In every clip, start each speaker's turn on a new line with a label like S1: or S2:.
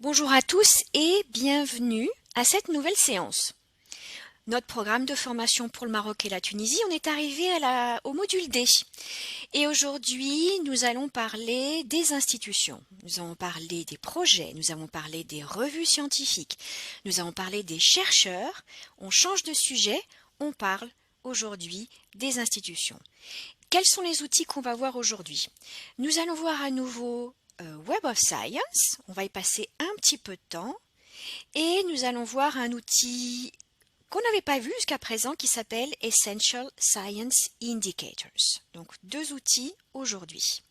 S1: Bonjour à tous et bienvenue à cette nouvelle séance. Notre programme de formation pour le Maroc et la Tunisie, on est arrivé au module D. Et aujourd'hui, nous allons parler des institutions. Nous allons parler des projets, nous allons parler des revues scientifiques, nous allons parler des chercheurs. On change de sujet, on parle aujourd'hui des institutions. Quels sont les outils qu'on va voir aujourd'hui? Nous allons voir à nouveau Web of Science, on va y passer un petit peu de temps, et nous allons voir un outil qu'on n'avait pas vu jusqu'à présent qui s'appelle Essential Science Indicators. Donc deux outils aujourd'hui.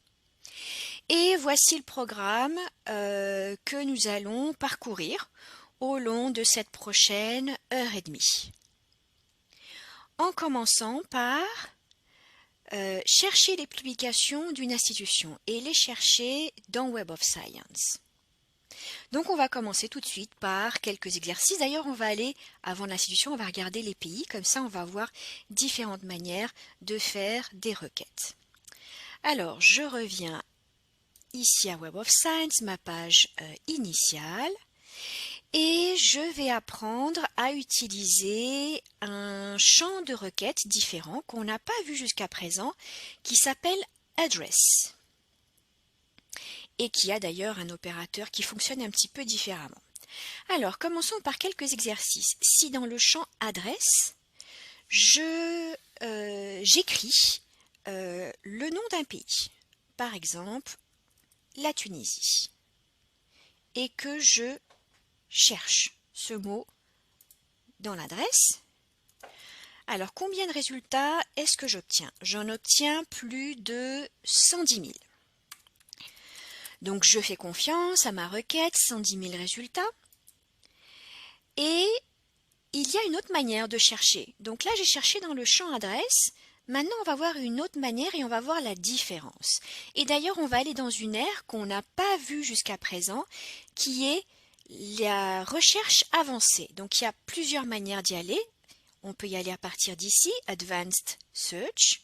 S1: Et voici le programme que nous allons parcourir au long de cette prochaine heure et demie. En commençant par chercher les publications d'une institution et les chercher dans Web of Science. Donc on va commencer tout de suite par quelques exercices. D'ailleurs, on va aller, avant l'institution, on va regarder les pays, comme ça on va voir différentes manières de faire des requêtes. Alors, je reviens ici à Web of Science, ma page initiale, et je vais apprendre à utiliser un champ de requête différent qu'on n'a pas vu jusqu'à présent, qui s'appelle Address, et qui a d'ailleurs un opérateur qui fonctionne un petit peu différemment. Alors, commençons par quelques exercices. Si dans le champ adresse, j'écris le nom d'un pays, par exemple la Tunisie, et que je cherche ce mot dans l'adresse, alors combien de résultats est-ce que j'obtiens? J'en obtiens plus de 110 000. Donc je fais confiance à ma requête, 110 000 résultats. Et il y a une autre manière de chercher. Donc là, j'ai cherché dans le champ adresse. Maintenant, on va voir une autre manière et on va voir la différence. Et d'ailleurs, on va aller dans une ère qu'on n'a pas vue jusqu'à présent, qui est la recherche avancée. Donc il y a plusieurs manières d'y aller. On peut y aller à partir d'ici, Advanced Search.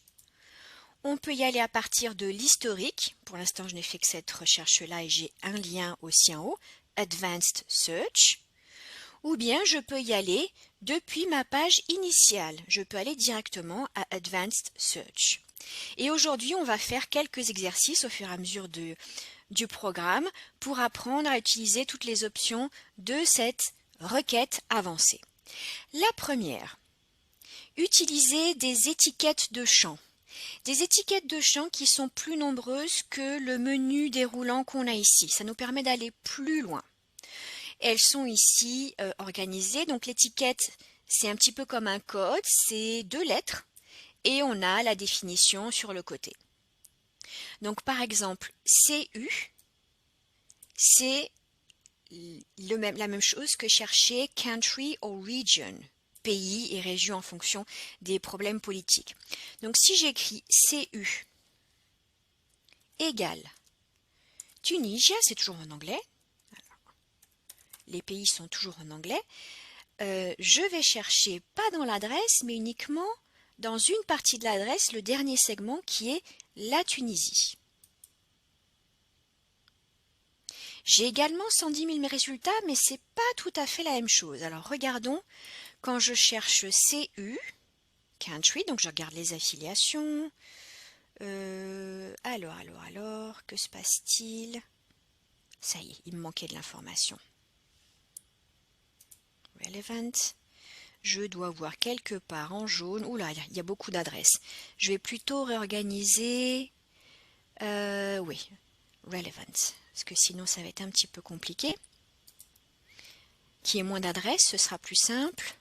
S1: On peut y aller à partir de l'historique. Pour l'instant, je n'ai fait que cette recherche-là et j'ai un lien aussi en haut, Advanced Search. Ou bien je peux y aller depuis ma page initiale. Je peux aller directement à Advanced Search. Et aujourd'hui, on va faire quelques exercices au fur et à mesure du programme pour apprendre à utiliser toutes les options de cette requête avancée. La première, utiliser des étiquettes de champs. Des étiquettes de champs qui sont plus nombreuses que le menu déroulant qu'on a ici. Ça nous permet d'aller plus loin. Elles sont ici organisées. Donc l'étiquette, c'est un petit peu comme un code, c'est 2 lettres et on a la définition sur le côté. Donc par exemple, CU, c'est la même chose que chercher country or region, pays et région en fonction des problèmes politiques. Donc si j'écris CU égale Tunisia, c'est toujours en anglais. Alors, les pays sont toujours en anglais. Je vais chercher, pas dans l'adresse, mais uniquement dans une partie de l'adresse, le dernier segment qui est la Tunisie. J'ai également 110 000 résultats, mais ce n'est pas tout à fait la même chose. Alors regardons, quand je cherche CU, Country, donc je regarde les affiliations. Alors, que se passe-t-il? Ça y est, il me manquait de l'information. Relevant. Je dois voir quelque part en jaune. Oula, il y a beaucoup d'adresses. Je vais plutôt réorganiser. Oui, relevant. Parce que sinon, ça va être un petit peu compliqué. Qui ait moins d'adresses, ce sera plus simple.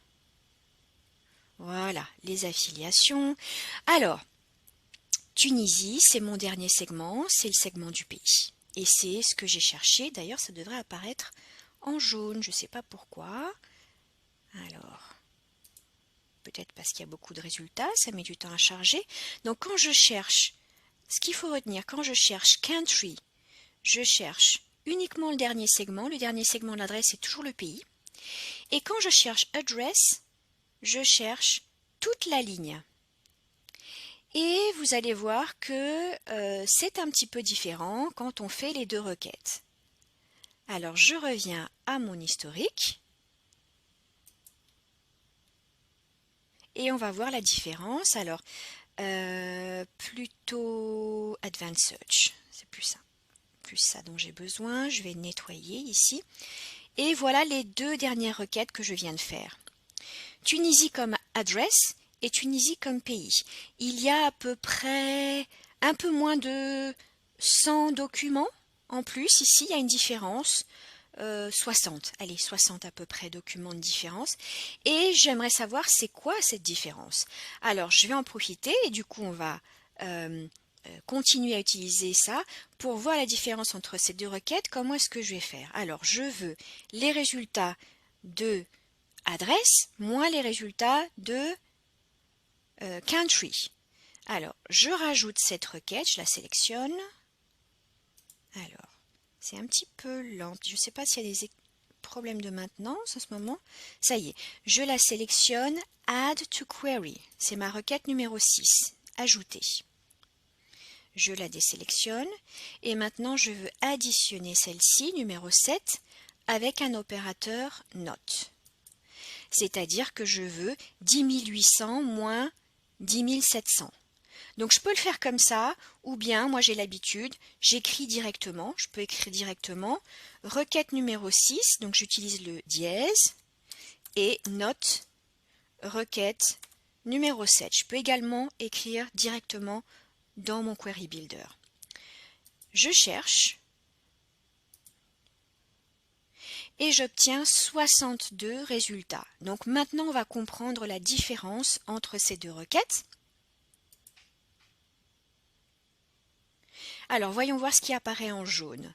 S1: Voilà, les affiliations. Alors, Tunisie, c'est mon dernier segment. C'est le segment du pays. Et c'est ce que j'ai cherché. D'ailleurs, ça devrait apparaître en jaune. Je ne sais pas pourquoi. Alors, peut-être parce qu'il y a beaucoup de résultats, ça met du temps à charger. Donc quand je cherche, ce qu'il faut retenir, quand je cherche country, je cherche uniquement le dernier segment de l'adresse est toujours le pays. Et quand je cherche address, je cherche toute la ligne. Et vous allez voir que c'est un petit peu différent quand on fait les deux requêtes. Alors, je reviens à mon historique et on va voir la différence. Alors, plutôt Advanced Search, c'est plus ça dont j'ai besoin. Je vais nettoyer ici. Et voilà les deux dernières requêtes que je viens de faire. Tunisie comme adresse et Tunisie comme pays. Il y a à peu près un peu moins de 100 documents en plus. Ici, il y a une différence. 60, allez, 60 à peu près documents de différence. Et j'aimerais savoir c'est quoi cette différence. Alors, je vais en profiter et du coup, on va continuer à utiliser ça pour voir la différence entre ces deux requêtes. Comment est-ce que je vais faire? Alors, je veux les résultats de adresse moins les résultats de country. Alors, je rajoute cette requête, je la sélectionne. Alors, c'est un petit peu lent. Je ne sais pas s'il y a des problèmes de maintenance en ce moment. Ça y est, je la sélectionne. Add to query. C'est ma requête numéro 6. Ajouter. Je la désélectionne. Et maintenant, je veux additionner celle-ci, numéro 7, avec un opérateur not. C'est-à-dire que je veux 10 800 moins 10 700. Donc je peux le faire comme ça, ou bien moi j'ai l'habitude, j'écris directement, je peux écrire directement, requête numéro 6, donc j'utilise le dièse, et note, requête numéro 7. Je peux également écrire directement dans mon Query Builder. Je cherche, et j'obtiens 62 résultats. Donc maintenant on va comprendre la différence entre ces deux requêtes. Alors, voyons voir ce qui apparaît en jaune.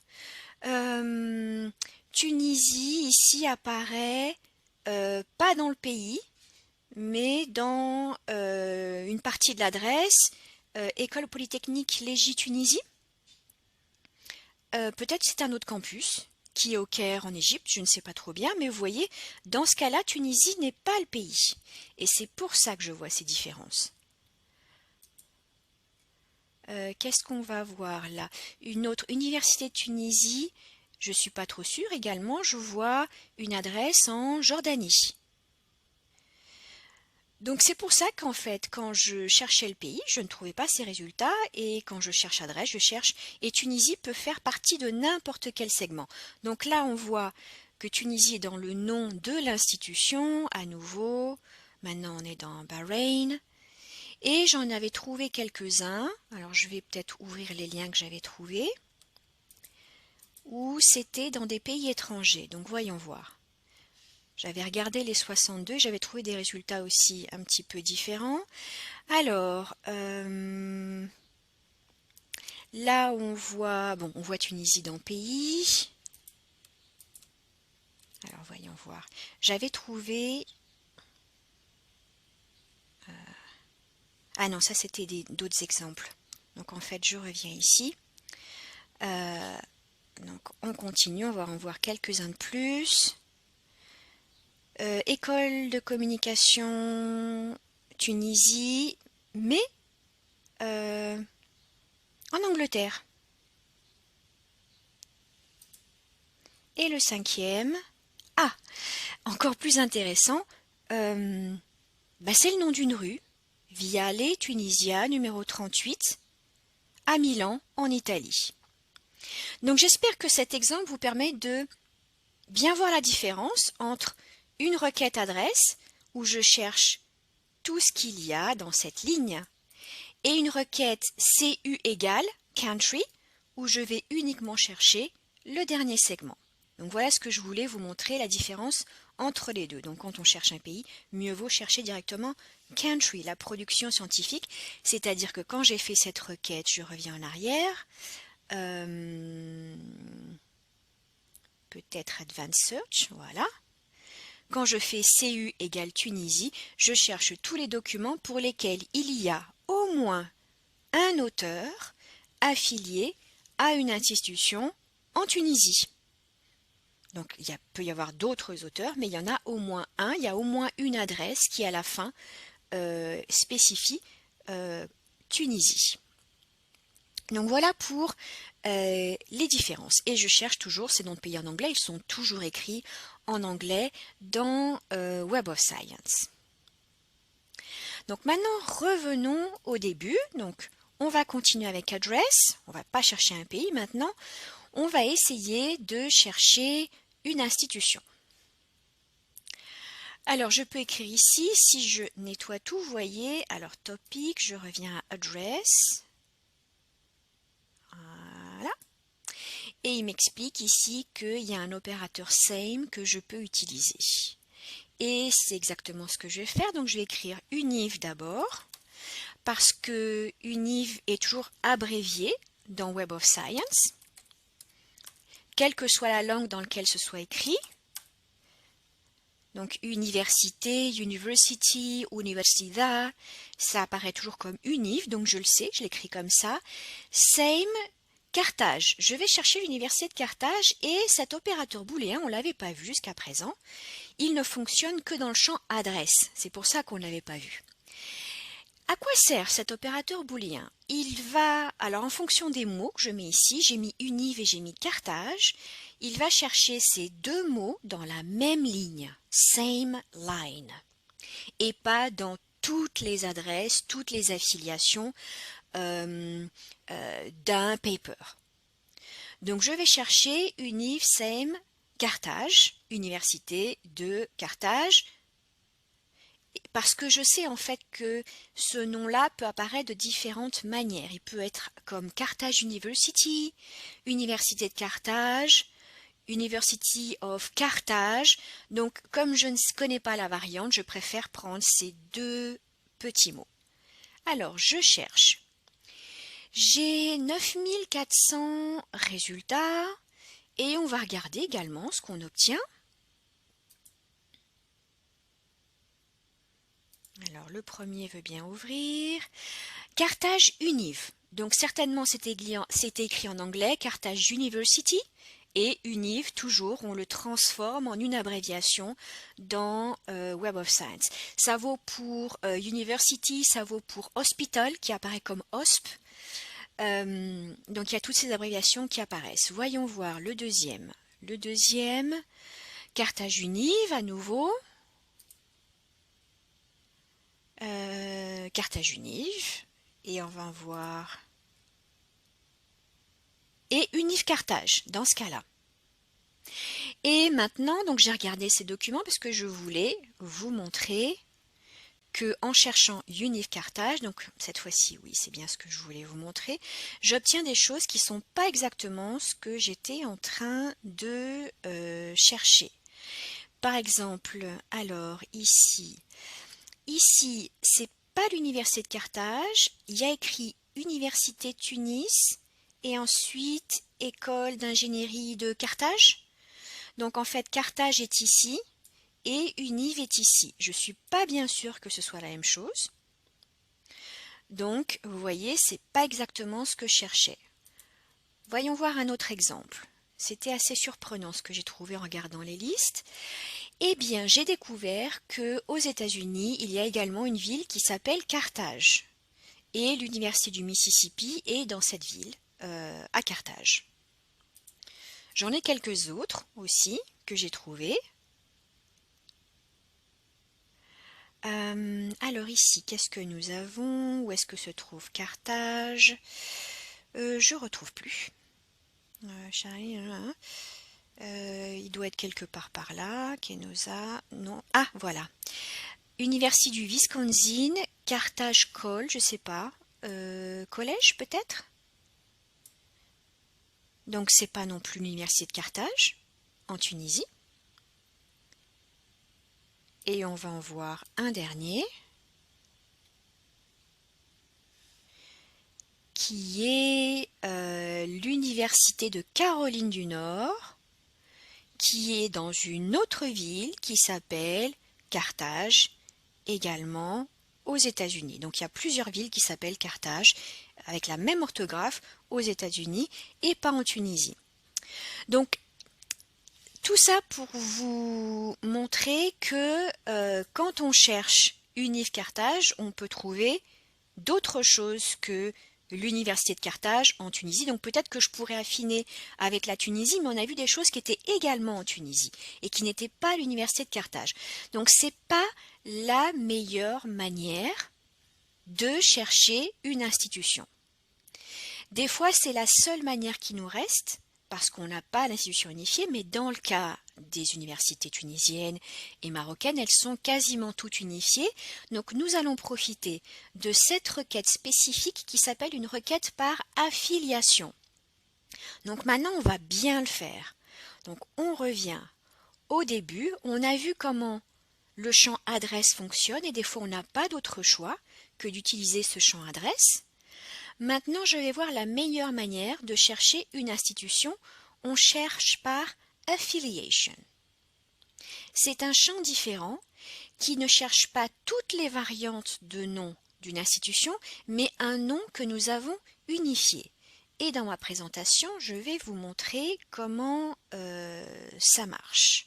S1: Tunisie, ici, apparaît pas dans le pays, mais dans une partie de l'adresse, École Polytechnique Légie-Tunisie. Peut-être c'est un autre campus qui est au Caire en Égypte, je ne sais pas trop bien, mais vous voyez, dans ce cas-là, Tunisie n'est pas le pays. Et c'est pour ça que je vois ces différences. Qu'est-ce qu'on va voir là? Une autre université de Tunisie, je ne suis pas trop sûre. Également, je vois une adresse en Jordanie. Donc c'est pour ça qu'en fait, quand je cherchais le pays, je ne trouvais pas ces résultats. Et quand je cherche adresse, je cherche. Et Tunisie peut faire partie de n'importe quel segment. Donc là, on voit que Tunisie est dans le nom de l'institution, à nouveau. Maintenant, on est dans Bahreïn. Et j'en avais trouvé quelques-uns. Alors je vais peut-être ouvrir les liens que j'avais trouvés. Où c'était dans des pays étrangers. Donc voyons voir. J'avais regardé les 62, j'avais trouvé des résultats aussi un petit peu différents. Alors, là on voit Tunisie dans pays. Alors voyons voir. J'avais trouvé... Ah non, ça c'était d'autres exemples. Donc en fait, je reviens ici. Donc on continue, on va en voir quelques-uns de plus. École de communication Tunisie, mais en Angleterre. Et le cinquième, encore plus intéressant, c'est le nom d'une rue, Viale Tunisia, numéro 38, à Milan, en Italie. Donc j'espère que cet exemple vous permet de bien voir la différence entre une requête adresse, où je cherche tout ce qu'il y a dans cette ligne, et une requête CU égale country, où je vais uniquement chercher le dernier segment. Donc voilà ce que je voulais vous montrer, la différence entre les deux. Donc quand on cherche un pays, mieux vaut chercher directement country, la production scientifique, c'est-à-dire que quand j'ai fait cette requête, je reviens en arrière, peut-être Advanced Search, voilà. Quand je fais CU égale Tunisie, je cherche tous les documents pour lesquels il y a au moins un auteur affilié à une institution en Tunisie. Donc il peut y avoir d'autres auteurs, mais il y en a au moins un, il y a au moins une adresse qui à la fin spécifie Tunisie. Donc voilà pour les différences. Et je cherche toujours ces noms de pays en anglais, ils sont toujours écrits en anglais dans Web of Science. Donc maintenant, revenons au début. Donc on va continuer avec address, on va pas chercher un pays maintenant, on va essayer de chercher une institution. Alors je peux écrire ici, si je nettoie tout, vous voyez, alors topic, je reviens à address. Voilà. Et il m'explique ici qu'il y a un opérateur same que je peux utiliser. Et c'est exactement ce que je vais faire. Donc je vais écrire univ d'abord, parce que univ est toujours abrévié dans Web of Science, quelle que soit la langue dans laquelle ce soit écrit. Donc université, university, universidad, ça apparaît toujours comme univ, donc je le sais, je l'écris comme ça. Same, Carthage. Je vais chercher l'université de Carthage et cet opérateur booléen, on ne l'avait pas vu jusqu'à présent. Il ne fonctionne que dans le champ adresse. C'est pour ça qu'on ne l'avait pas vu. À quoi sert cet opérateur booléen? Il va, alors en fonction des mots que je mets ici, j'ai mis univ et j'ai mis Carthage, il va chercher ces deux mots dans la même ligne, same line, et pas dans toutes les adresses, toutes les affiliations d'un paper. Donc je vais chercher univ, same, Carthage, université de Carthage, parce que je sais en fait que ce nom-là peut apparaître de différentes manières. Il peut être comme Carthage University, Université de Carthage, University of Carthage. Donc comme je ne connais pas la variante, je préfère prendre ces deux petits mots. Alors je cherche. J'ai 9400 résultats et on va regarder également ce qu'on obtient. Alors le premier veut bien ouvrir. Carthage Univ. Donc certainement c'était écrit en anglais, Carthage University. Et Univ, toujours, on le transforme en une abréviation dans Web of Science. Ça vaut pour University, ça vaut pour Hospital, qui apparaît comme HOSP. Donc il y a toutes ces abréviations qui apparaissent. Voyons voir le deuxième. Le deuxième, Carthage Univ, à nouveau. Carthage Univ. Et on va voir. Et Univ Carthage, dans ce cas-là. Et maintenant, donc j'ai regardé ces documents parce que je voulais vous montrer que en cherchant Univ Carthage, donc cette fois-ci, oui, c'est bien ce que je voulais vous montrer, j'obtiens des choses qui ne sont pas exactement ce que j'étais en train de chercher. Par exemple, alors ici, c'est pas l'université de Carthage, il y a écrit Université Tunis et ensuite École d'ingénierie de Carthage. Donc en fait, Carthage est ici et Univ est ici. Je ne suis pas bien sûre que ce soit la même chose. Donc, vous voyez, c'est pas exactement ce que je cherchais. Voyons voir un autre exemple. C'était assez surprenant ce que j'ai trouvé en regardant les listes. Eh bien, j'ai découvert qu'aux États-Unis, il y a également une ville qui s'appelle Carthage. Et l'Université du Mississippi est dans cette ville, à Carthage. J'en ai quelques autres aussi que j'ai trouvés. Alors ici, qu'est-ce que nous avons? Où est-ce que se trouve Carthage? Je ne retrouve plus. Il doit être quelque part par là. Kenosha, non. Ah, voilà. Université du Wisconsin, Carthage Call, je ne sais pas. Collège peut-être? Donc c'est pas non plus l'université de Carthage, en Tunisie. Et on va en voir un dernier, qui est l'université de Caroline du Nord, qui est dans une autre ville qui s'appelle Carthage, également aux États-Unis. Donc il y a plusieurs villes qui s'appellent Carthage, avec la même orthographe aux États-Unis et pas en Tunisie. Donc tout ça pour vous montrer que quand on cherche Univ Carthage, on peut trouver d'autres choses que l'université de Carthage en Tunisie. Donc peut-être que je pourrais affiner avec la Tunisie, mais on a vu des choses qui étaient également en Tunisie et qui n'étaient pas l'université de Carthage. Donc c'est pas la meilleure manière de chercher une institution. Des fois, c'est la seule manière qui nous reste parce qu'on n'a pas l'institution unifiée, mais dans le cas des universités tunisiennes et marocaines, elles sont quasiment toutes unifiées. Donc nous allons profiter de cette requête spécifique qui s'appelle une requête par affiliation. Donc maintenant, on va bien le faire. Donc on revient au début, on a vu comment le champ adresse fonctionne et des fois on n'a pas d'autre choix que d'utiliser ce champ adresse. Maintenant, je vais voir la meilleure manière de chercher une institution. On cherche par affiliation. C'est un champ différent qui ne cherche pas toutes les variantes de nom d'une institution, mais un nom que nous avons unifié. Et dans ma présentation, je vais vous montrer comment ça marche.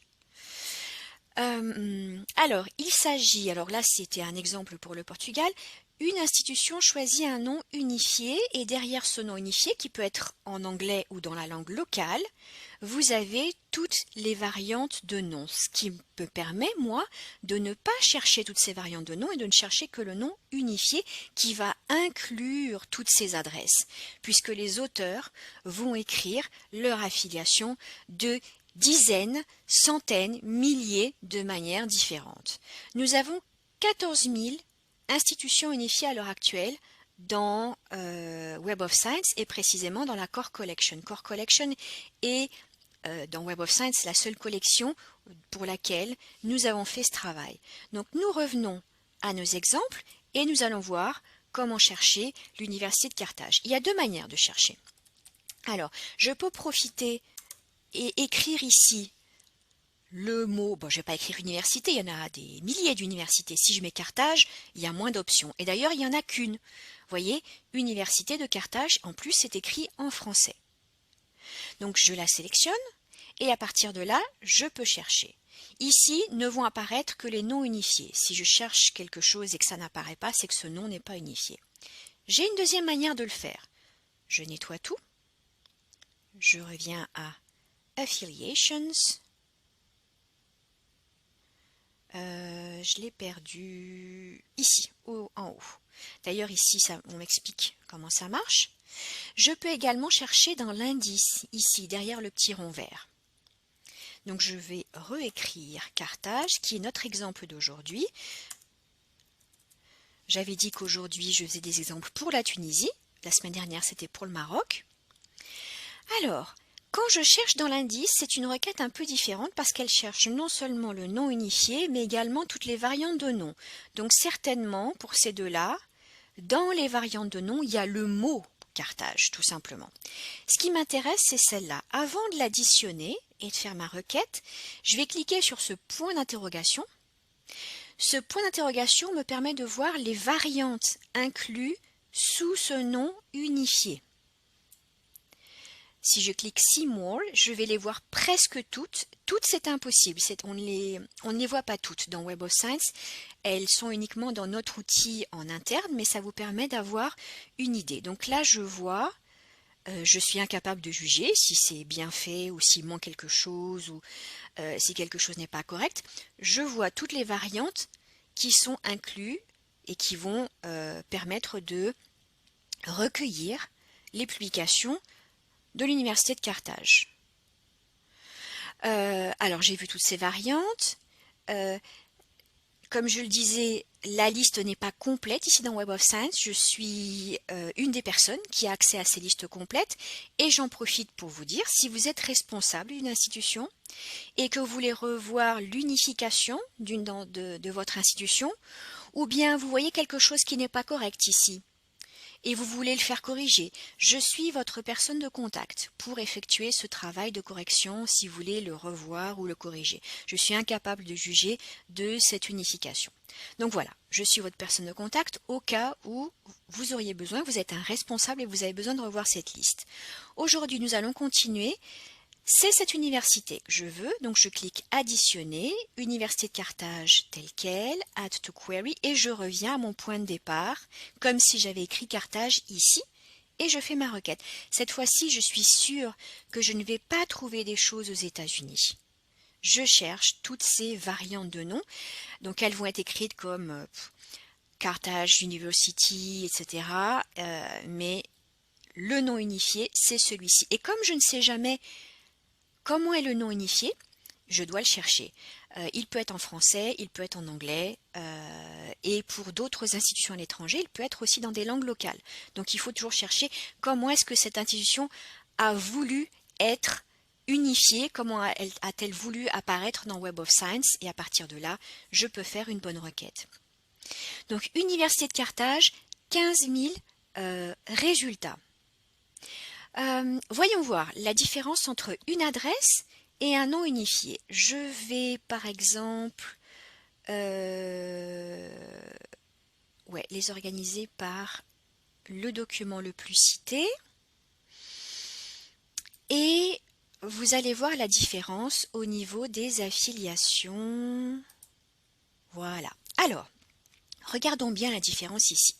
S1: Alors, il s'agit, alors là c'était un exemple pour le Portugal, une institution choisit un nom unifié et derrière ce nom unifié, qui peut être en anglais ou dans la langue locale, vous avez toutes les variantes de noms, ce qui me permet, moi, de ne pas chercher toutes ces variantes de noms et de ne chercher que le nom unifié qui va inclure toutes ces adresses, puisque les auteurs vont écrire leur affiliation de dizaines, centaines, milliers de manières différentes. Nous avons 14 000 institutions unifiées à l'heure actuelle dans Web of Science et précisément dans la Core Collection. Core Collection est dans Web of Science la seule collection pour laquelle nous avons fait ce travail. Donc nous revenons à nos exemples et nous allons voir comment chercher l'université de Carthage. Il y a deux manières de chercher. Alors, je peux profiter et écrire ici le mot, bon je ne vais pas écrire université, il y en a des milliers d'universités. Si je mets Carthage, il y a moins d'options. Et d'ailleurs, il n'y en a qu'une. Vous voyez, Université de Carthage, en plus c'est écrit en français. Donc je la sélectionne et à partir de là, je peux chercher. Ici, ne vont apparaître que les noms unifiés. Si je cherche quelque chose et que ça n'apparaît pas, c'est que ce nom n'est pas unifié. J'ai une deuxième manière de le faire. Je nettoie tout. Je reviens à Affiliations. Je l'ai perdu ici, en haut. D'ailleurs, ici, on m'explique comment ça marche. Je peux également chercher dans l'indice, ici, derrière le petit rond vert. Donc, je vais réécrire Carthage, qui est notre exemple d'aujourd'hui. J'avais dit qu'aujourd'hui, je faisais des exemples pour la Tunisie. La semaine dernière, c'était pour le Maroc. Alors, quand je cherche dans l'indice, c'est une requête un peu différente parce qu'elle cherche non seulement le nom unifié, mais également toutes les variantes de nom. Donc certainement, pour ces deux-là, dans les variantes de nom, il y a le mot Carthage, tout simplement. Ce qui m'intéresse, c'est celle-là. Avant de l'additionner et de faire ma requête, je vais cliquer sur ce point d'interrogation. Ce point d'interrogation me permet de voir les variantes incluses sous ce nom unifié. Si je clique See More, je vais les voir presque toutes. Toutes, c'est impossible. On ne les voit pas toutes dans Web of Science. Elles sont uniquement dans notre outil en interne, mais ça vous permet d'avoir une idée. Donc là, je vois, je suis incapable de juger si c'est bien fait ou s'il manque quelque chose ou si quelque chose n'est pas correct. Je vois toutes les variantes qui sont incluses et qui vont permettre de recueillir les publications de l'université de Carthage. Alors j'ai vu toutes ces variantes. Comme je le disais, la liste n'est pas complète ici dans Web of Science. Je suis une des personnes qui a accès à ces listes complètes et j'en profite pour vous dire, si vous êtes responsable d'une institution et que vous voulez revoir l'unification de votre institution, ou bien vous voyez quelque chose qui n'est pas correct ici, et vous voulez le faire corriger, je suis votre personne de contact pour effectuer ce travail de correction si vous voulez le revoir ou le corriger. Je suis incapable de juger de cette unification. Donc voilà, je suis votre personne de contact au cas où vous auriez besoin, vous êtes un responsable et vous avez besoin de revoir cette liste. Aujourd'hui, nous allons continuer. C'est cette université que je veux, donc je clique additionner, Université de Carthage telle quelle, add to query et je reviens à mon point de départ, comme si j'avais écrit Carthage ici et je fais ma requête. Cette fois-ci, je suis sûre que je ne vais pas trouver des choses aux États-Unis. Je cherche toutes ces variantes de noms. Donc elles vont être écrites comme Carthage University, etc. Mais le nom unifié, c'est celui-ci. Et comme je ne sais jamais comment est le nom unifié, je dois le chercher. Il peut être en français, il peut être en anglais, et pour d'autres institutions à l'étranger, il peut être aussi dans des langues locales. Donc il faut toujours chercher comment est-ce que cette institution a voulu être unifiée, comment a-t-elle voulu apparaître dans Web of Science, et à partir de là, je peux faire une bonne requête. Donc Université de Carthage, 15 000 résultats. Voyons voir la différence entre une adresse et un nom unifié. Je vais par exemple les organiser par le document le plus cité. Et vous allez voir la différence au niveau des affiliations. Voilà. Alors, regardons bien la différence ici.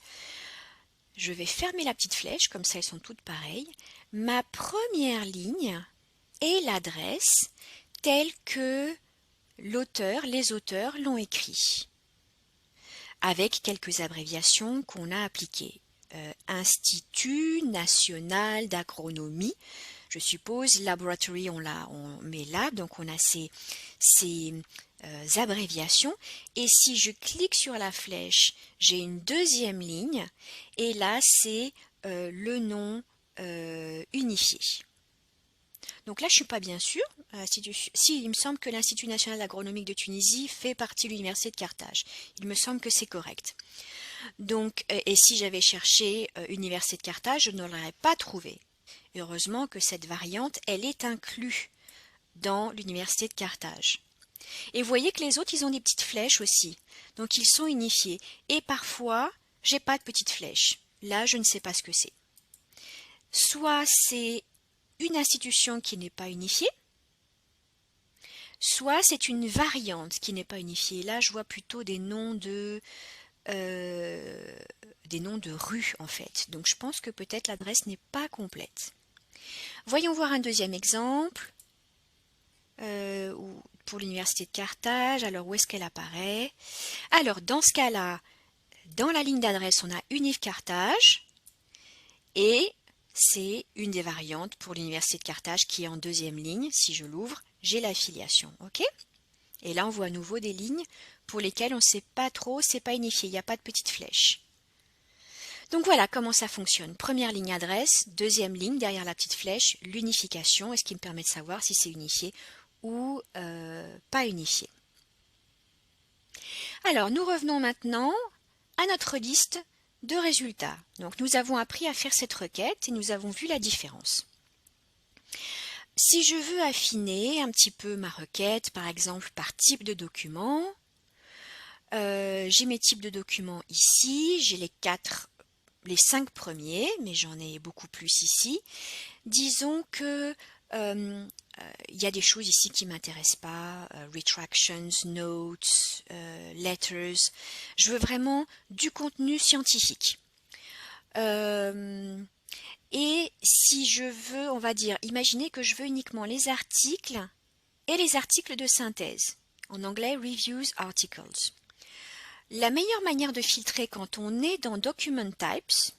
S1: Je vais fermer la petite flèche, comme ça elles sont toutes pareilles. Ma première ligne est l'adresse telle que l'auteur, les auteurs l'ont écrit, avec quelques abréviations qu'on a appliquées. Institut national d'agronomie, je suppose, laboratory on met là, donc on a ces abréviations. Et si je clique sur la flèche, j'ai une deuxième ligne, et là c'est le nom unifié. Donc là, je ne suis pas bien sûre. Si, il me semble que l'Institut national agronomique de Tunisie fait partie de l'Université de Carthage. Il me semble que c'est correct. Donc, et si j'avais cherché Université de Carthage, je ne l'aurais pas trouvé. Heureusement que cette variante, elle est inclue dans l'Université de Carthage. Et vous voyez que les autres, ils ont des petites flèches aussi. Donc, ils sont unifiés. Et parfois, j'ai pas de petites flèches. Là, je ne sais pas ce que c'est. Soit c'est une institution qui n'est pas unifiée, soit c'est une variante qui n'est pas unifiée. Là, je vois plutôt des noms de rues en fait. Donc je pense que peut-être l'adresse n'est pas complète. Voyons voir un deuxième exemple pour l'Université de Carthage. Alors où est-ce qu'elle apparaît? Alors dans ce cas-là, dans la ligne d'adresse, on a Univ Carthage et c'est une des variantes pour l'Université de Carthage qui est en deuxième ligne. Si je l'ouvre, j'ai l'affiliation. Ok? Et là, on voit à nouveau des lignes pour lesquelles on ne sait pas trop, c'est pas unifié, il n'y a pas de petite flèche. Donc voilà comment ça fonctionne. Première ligne adresse, deuxième ligne derrière la petite flèche, l'unification, et ce qui me permet de savoir si c'est unifié ou pas unifié. Alors, nous revenons maintenant à notre liste de résultats. Donc nous avons appris à faire cette requête et nous avons vu la différence. Si je veux affiner un petit peu ma requête, par exemple par type de document, j'ai mes types de documents ici, j'ai les 5 premiers, mais j'en ai beaucoup plus ici. Disons que il y a des choses ici qui ne m'intéressent pas, retractions, notes, letters. Je veux vraiment du contenu scientifique. Et si je veux, on va dire, imaginez que je veux uniquement les articles et les articles de synthèse. En anglais, Reviews Articles. La meilleure manière de filtrer quand on est dans Document Types,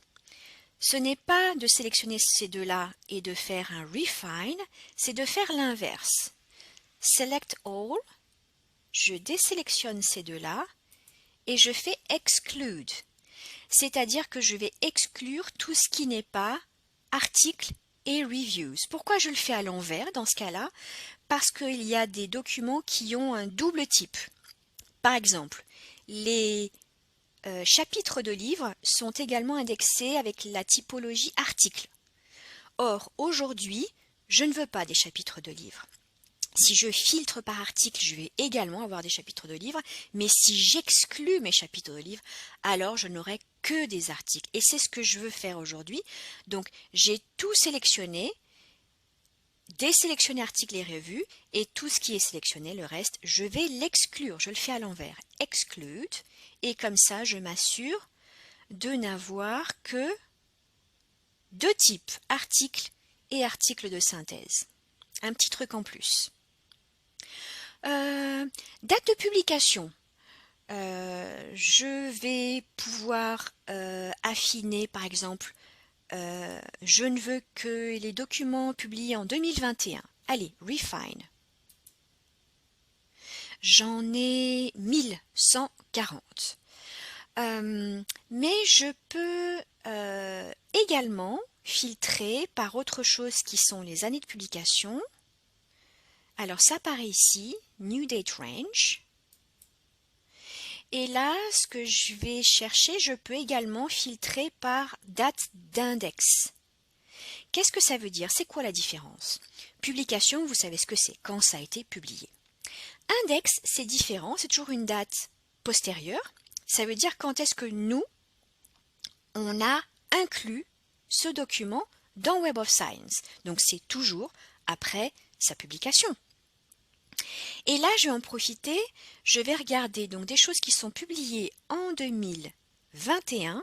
S1: ce n'est pas de sélectionner ces deux-là et de faire un Refine, c'est de faire l'inverse. Select All, je désélectionne ces deux-là et je fais Exclude. C'est-à-dire que je vais exclure tout ce qui n'est pas articles et reviews. Pourquoi je le fais à l'envers dans ce cas-là? Parce qu'il y a des documents qui ont un double type. Par exemple, les chapitres de livres sont également indexés avec la typologie article. Or, aujourd'hui, je ne veux pas des chapitres de livres. Si je filtre par article, je vais également avoir des chapitres de livres, mais si j'exclus mes chapitres de livres, alors je n'aurai que des articles. Et c'est ce que je veux faire aujourd'hui. Donc, j'ai tout sélectionné, désélectionner articles et revues, et tout ce qui est sélectionné, le reste, je vais l'exclure. Je le fais à l'envers. Exclude, et comme ça, je m'assure de n'avoir que deux types, articles et articles de synthèse. Un petit truc en plus. Date de publication. Je vais pouvoir affiner, par exemple, je ne veux que les documents publiés en 2021. Allez, refine. J'en ai 1140. Mais je peux également filtrer par autre chose qui sont les années de publication. Alors ça apparaît ici, New Date Range. Et là, ce que je vais chercher, je peux également filtrer par date d'index. Qu'est-ce que ça veut dire? C'est quoi la différence? Publication, vous savez ce que c'est, quand ça a été publié. Index, c'est différent, c'est toujours une date postérieure. Ça veut dire quand est-ce que nous, on a inclus ce document dans Web of Science. Donc c'est toujours après sa publication. Et là, je vais en profiter, je vais regarder donc des choses qui sont publiées en 2021,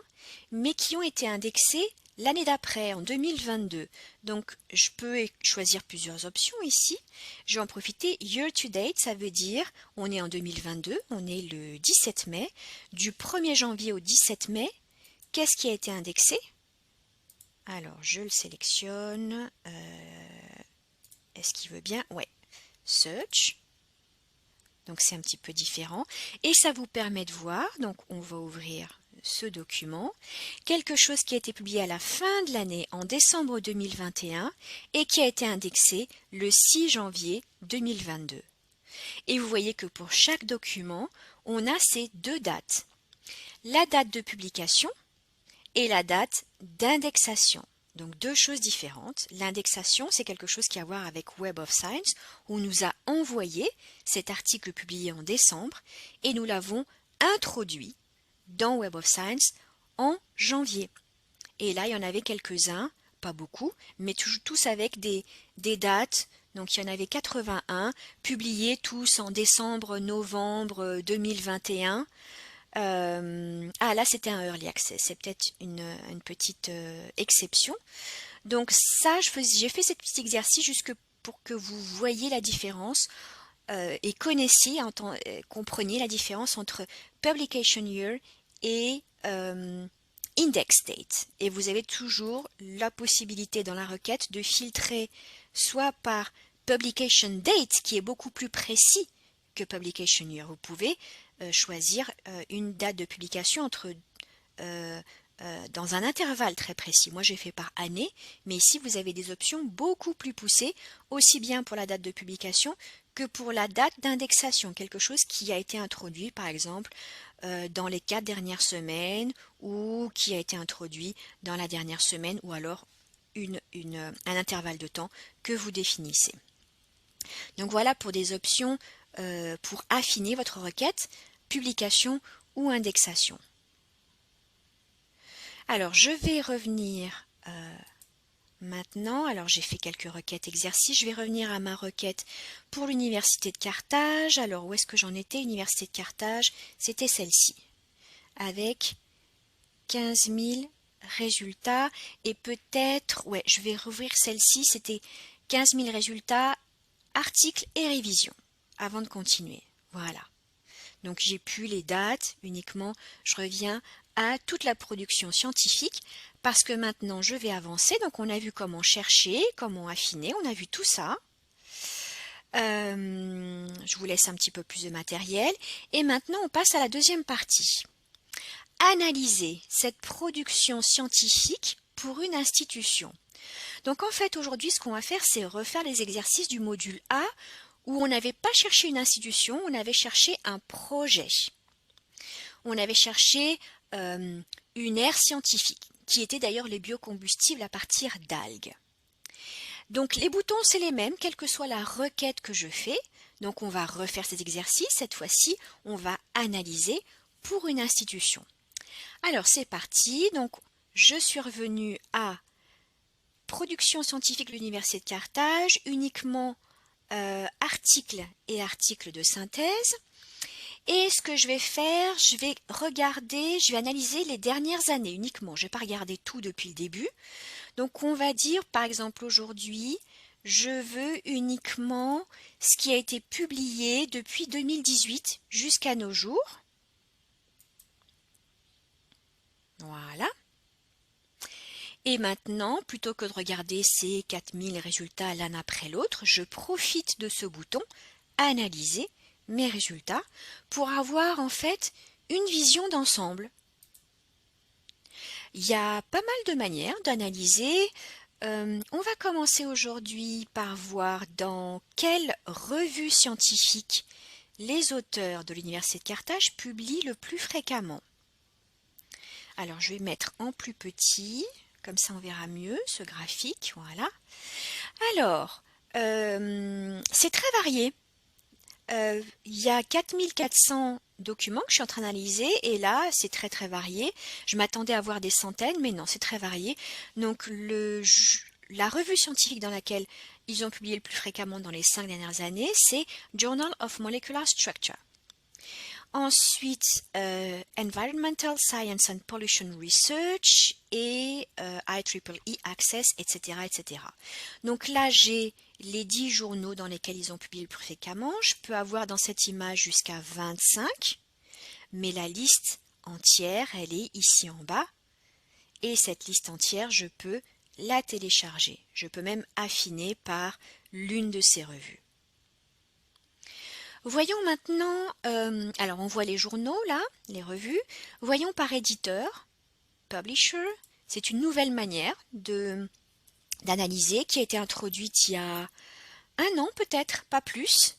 S1: mais qui ont été indexées l'année d'après, en 2022. Donc, je peux choisir plusieurs options ici. Je vais en profiter. Year to date, ça veut dire, on est en 2022, on est le 17 mai. Du 1er janvier au 17 mai, qu'est-ce qui a été indexé? Alors, je le sélectionne. Est-ce qu'il veut bien? Ouais. Search. Donc c'est un petit peu différent et ça vous permet de voir, donc on va ouvrir ce document, quelque chose qui a été publié à la fin de l'année en décembre 2021 et qui a été indexé le 6 janvier 2022. Et vous voyez que pour chaque document, on a ces deux dates, la date de publication et la date d'indexation. Donc deux choses différentes. L'indexation, c'est quelque chose qui a à voir avec Web of Science, où on nous a envoyé cet article publié en décembre et nous l'avons introduit dans Web of Science en janvier. Et là, il y en avait quelques-uns, pas beaucoup, mais tous avec des dates. Donc il y en avait 81, publiés tous en décembre, novembre 2021. Là c'était un early access, c'est peut-être une petite exception. Donc ça, j'ai fait ce petit exercice juste pour que vous voyiez la différence et compreniez la différence entre publication year et index date. Et vous avez toujours la possibilité dans la requête de filtrer soit par publication date, qui est beaucoup plus précis que publication year. Vous pouvez choisir une date de publication dans un intervalle très précis. Moi, j'ai fait par année, mais ici, vous avez des options beaucoup plus poussées, aussi bien pour la date de publication que pour la date d'indexation, quelque chose qui a été introduit, par exemple, dans les 4 dernières semaines ou qui a été introduit dans la dernière semaine ou alors un intervalle de temps que vous définissez. Donc voilà pour des options pour affiner votre requête, publication ou indexation. Alors, je vais revenir maintenant. Alors, j'ai fait quelques requêtes exercices. Je vais revenir à ma requête pour l'Université de Carthage. Alors, où est-ce que j'en étais? Université de Carthage, c'était celle-ci, avec 15 000 résultats. Et peut-être, ouais, je vais rouvrir celle-ci, c'était 15 000 résultats, articles et révisions, avant de continuer. Voilà. Donc j'ai plus les dates uniquement, je reviens à toute la production scientifique parce que maintenant je vais avancer. Donc on a vu comment chercher, comment affiner, on a vu tout ça. Je vous laisse un petit peu plus de matériel. Et maintenant on passe à la deuxième partie. Analyser cette production scientifique pour une institution. Donc en fait aujourd'hui ce qu'on va faire c'est refaire les exercices du module A où on n'avait pas cherché une institution, on avait cherché un projet. On avait cherché une aire scientifique, qui était d'ailleurs les biocombustibles à partir d'algues. Donc les boutons, c'est les mêmes, quelle que soit la requête que je fais. Donc on va refaire cet exercice. Cette fois-ci, on va analyser pour une institution. Alors c'est parti. Donc je suis revenue à production scientifique de l'Université de Carthage, uniquement articles et articles de synthèse. Et ce que je vais faire, je vais analyser les dernières années uniquement. Je ne vais pas regarder tout depuis le début. Donc on va dire par exemple aujourd'hui, je veux uniquement ce qui a été publié depuis 2018 jusqu'à nos jours. Voilà. Et maintenant, plutôt que de regarder ces 4000 résultats l'un après l'autre, je profite de ce bouton Analyser mes résultats pour avoir en fait une vision d'ensemble. Il y a pas mal de manières d'analyser. On va commencer aujourd'hui par voir dans quelle revue scientifique les auteurs de l'Université de Carthage publient le plus fréquemment. Alors je vais mettre en plus petit, comme ça on verra mieux ce graphique, voilà. Alors, c'est très varié. Il y a 4400 documents que je suis en train d'analyser et là c'est très très varié. Je m'attendais à voir des centaines mais non, c'est très varié. Donc la revue scientifique dans laquelle ils ont publié le plus fréquemment dans les 5 dernières années, c'est Journal of Molecular Structure. Ensuite, Environmental Science and Pollution Research et IEEE Access, etc., etc. Donc là, j'ai les 10 journaux dans lesquels ils ont publié le plus fréquemment. Je peux avoir dans cette image jusqu'à 25, mais la liste entière, elle est ici en bas. Et cette liste entière, je peux la télécharger. Je peux même affiner par l'une de ces revues. Voyons maintenant, alors on voit les journaux là, les revues. Voyons par éditeur, publisher. C'est une nouvelle manière d'analyser qui a été introduite il y a un an peut-être, pas plus.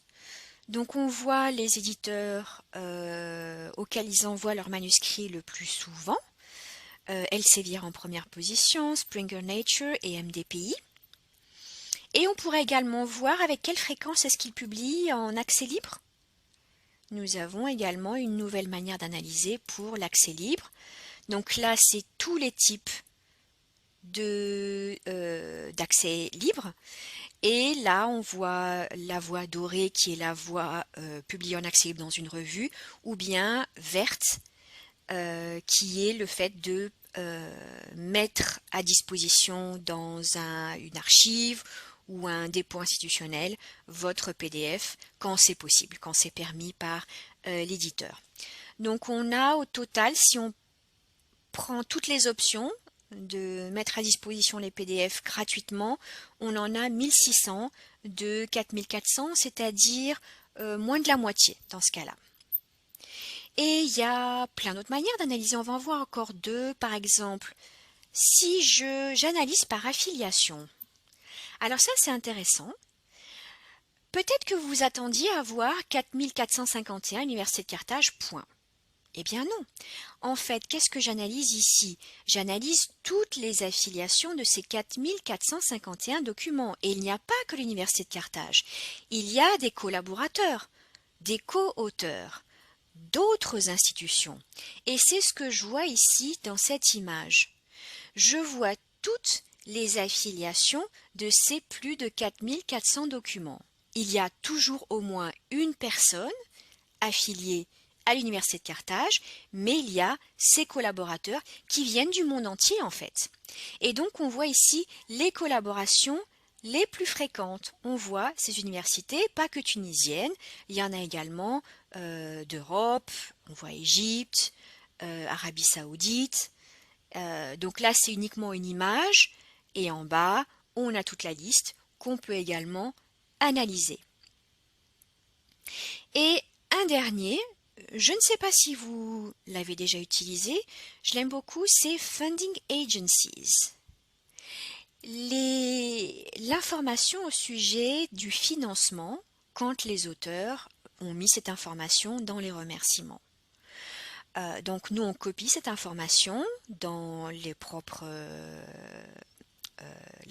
S1: Donc on voit les éditeurs auxquels ils envoient leurs manuscrits le plus souvent. Elsevier en première position, Springer Nature et MDPI. Et on pourrait également voir avec quelle fréquence est-ce qu'ils publient en accès libre. Nous avons également une nouvelle manière d'analyser pour l'accès libre. Donc là, c'est tous les types d'accès libre. Et là, on voit la voie dorée qui est la voie publiée en accès libre dans une revue, ou bien verte, qui est le fait de mettre à disposition dans une archive ou un dépôt institutionnel votre PDF quand c'est possible, quand c'est permis par l'éditeur. Donc on a au total, si on prend toutes les options de mettre à disposition les PDF gratuitement, on en a 1600 de 4400, c'est-à-dire moins de la moitié dans ce cas-là. Et il y a plein d'autres manières d'analyser. On va en voir encore deux. Par exemple, si j'analyse par affiliation. Alors ça, c'est intéressant. Peut-être que vous vous attendiez à voir 4451 Université de Carthage, point. Eh bien non. En fait, qu'est-ce que j'analyse ici? J'analyse toutes les affiliations de ces 4451 documents. Et il n'y a pas que l'Université de Carthage. Il y a des collaborateurs, des co-auteurs, d'autres institutions. Et c'est ce que je vois ici dans cette image. Je vois toutes les affiliations de ces plus de 4400 documents. Il y a toujours au moins une personne affiliée à l'Université de Carthage, mais il y a ses collaborateurs qui viennent du monde entier en fait. Et donc on voit ici les collaborations les plus fréquentes. On voit ces universités, pas que tunisiennes, il y en a également d'Europe, on voit Égypte, Arabie Saoudite. Donc là c'est uniquement une image et en bas on a toute la liste qu'on peut également analyser. Et un dernier, je ne sais pas si vous l'avez déjà utilisé, je l'aime beaucoup, c'est Funding Agencies. L'information au sujet du financement quand les auteurs ont mis cette information dans les remerciements. Donc nous on copie cette information dans la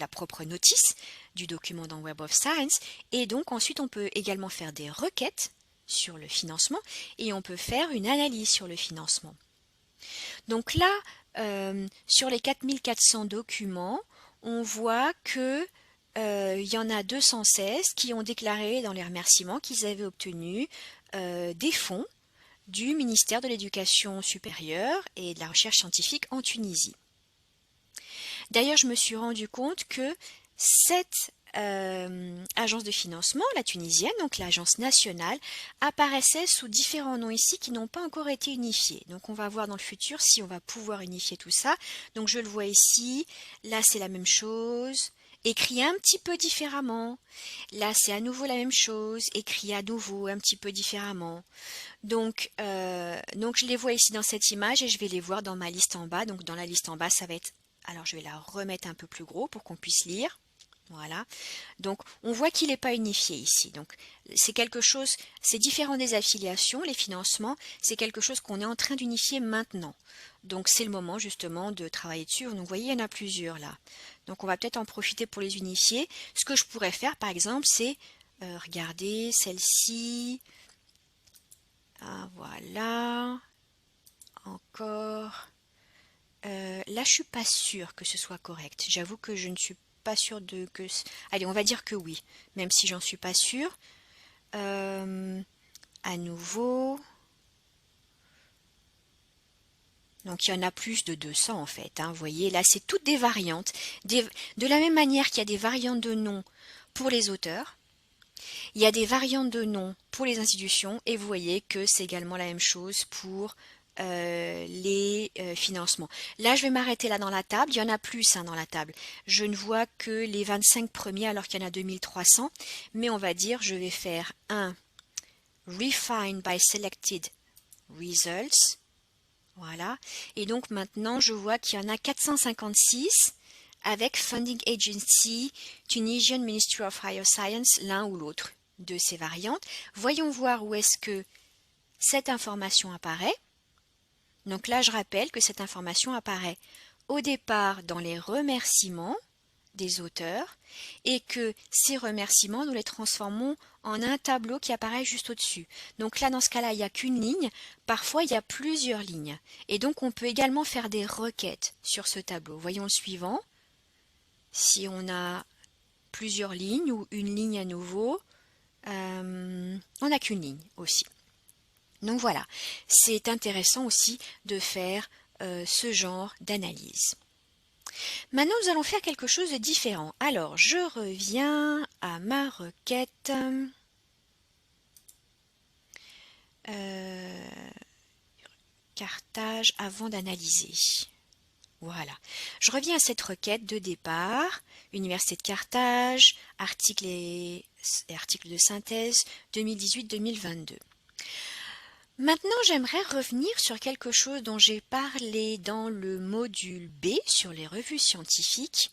S1: propre notice du document dans Web of Science et donc ensuite on peut également faire des requêtes sur le financement et on peut faire une analyse sur le financement. Donc là, sur les 4400 documents, on voit que il y en a 216 qui ont déclaré dans les remerciements qu'ils avaient obtenu des fonds du ministère de l'Éducation supérieure et de la recherche scientifique en Tunisie. D'ailleurs, je me suis rendu compte que cette agence de financement, la tunisienne, donc l'agence nationale, apparaissait sous différents noms ici qui n'ont pas encore été unifiés. Donc on va voir dans le futur si on va pouvoir unifier tout ça. Donc je le vois ici, là c'est la même chose, écrit un petit peu différemment. Là c'est à nouveau la même chose, écrit à nouveau un petit peu différemment. Donc je les vois ici dans cette image et je vais les voir dans ma liste en bas. Donc dans la liste en bas, ça va être... Alors je vais la remettre un peu plus gros pour qu'on puisse lire. Voilà. Donc on voit qu'il n'est pas unifié ici. Donc c'est quelque chose, c'est différent des affiliations, les financements, c'est quelque chose qu'on est en train d'unifier maintenant. Donc c'est le moment justement de travailler dessus. Donc vous voyez, il y en a plusieurs là. Donc on va peut-être en profiter pour les unifier. Ce que je pourrais faire par exemple, c'est regarder celle-ci. Ah, voilà. Encore. Là, je suis pas sûre que ce soit correct. J'avoue que je ne suis pas sûre de que. Allez, on va dire que oui, même si j'en suis pas sûre. À nouveau. Donc il y en a plus de 200 en fait. Hein. Vous voyez, là, c'est toutes des variantes. De la même manière qu'il y a des variantes de noms pour les auteurs, il y a des variantes de noms pour les institutions et vous voyez que c'est également la même chose pour les financements. Là, je vais m'arrêter là dans la table. Il y en a plus hein, dans la table. Je ne vois que les 25 premiers alors qu'il y en a 2300. Mais on va dire, je vais faire un Refine by Selected Results. Voilà. Et donc maintenant, je vois qu'il y en a 456 avec Funding Agency, Tunisian Ministry of Higher Science, l'un ou l'autre de ces variantes. Voyons voir où est-ce que cette information apparaît. Donc là, je rappelle que cette information apparaît au départ dans les remerciements des auteurs et que ces remerciements, nous les transformons en un tableau qui apparaît juste au-dessus. Donc là, dans ce cas-là, il n'y a qu'une ligne. Parfois, il y a plusieurs lignes. Et donc, on peut également faire des requêtes sur ce tableau. Voyons le suivant. Si on a plusieurs lignes ou une ligne à nouveau, on n'a qu'une ligne aussi. Donc voilà, c'est intéressant aussi de faire ce genre d'analyse. Maintenant, nous allons faire quelque chose de différent. Alors, je reviens à ma requête. Carthage avant d'analyser. Voilà. Je reviens à cette requête de départ. Université de Carthage, article de synthèse 2018-2022. Maintenant, j'aimerais revenir sur quelque chose dont j'ai parlé dans le module B sur les revues scientifiques.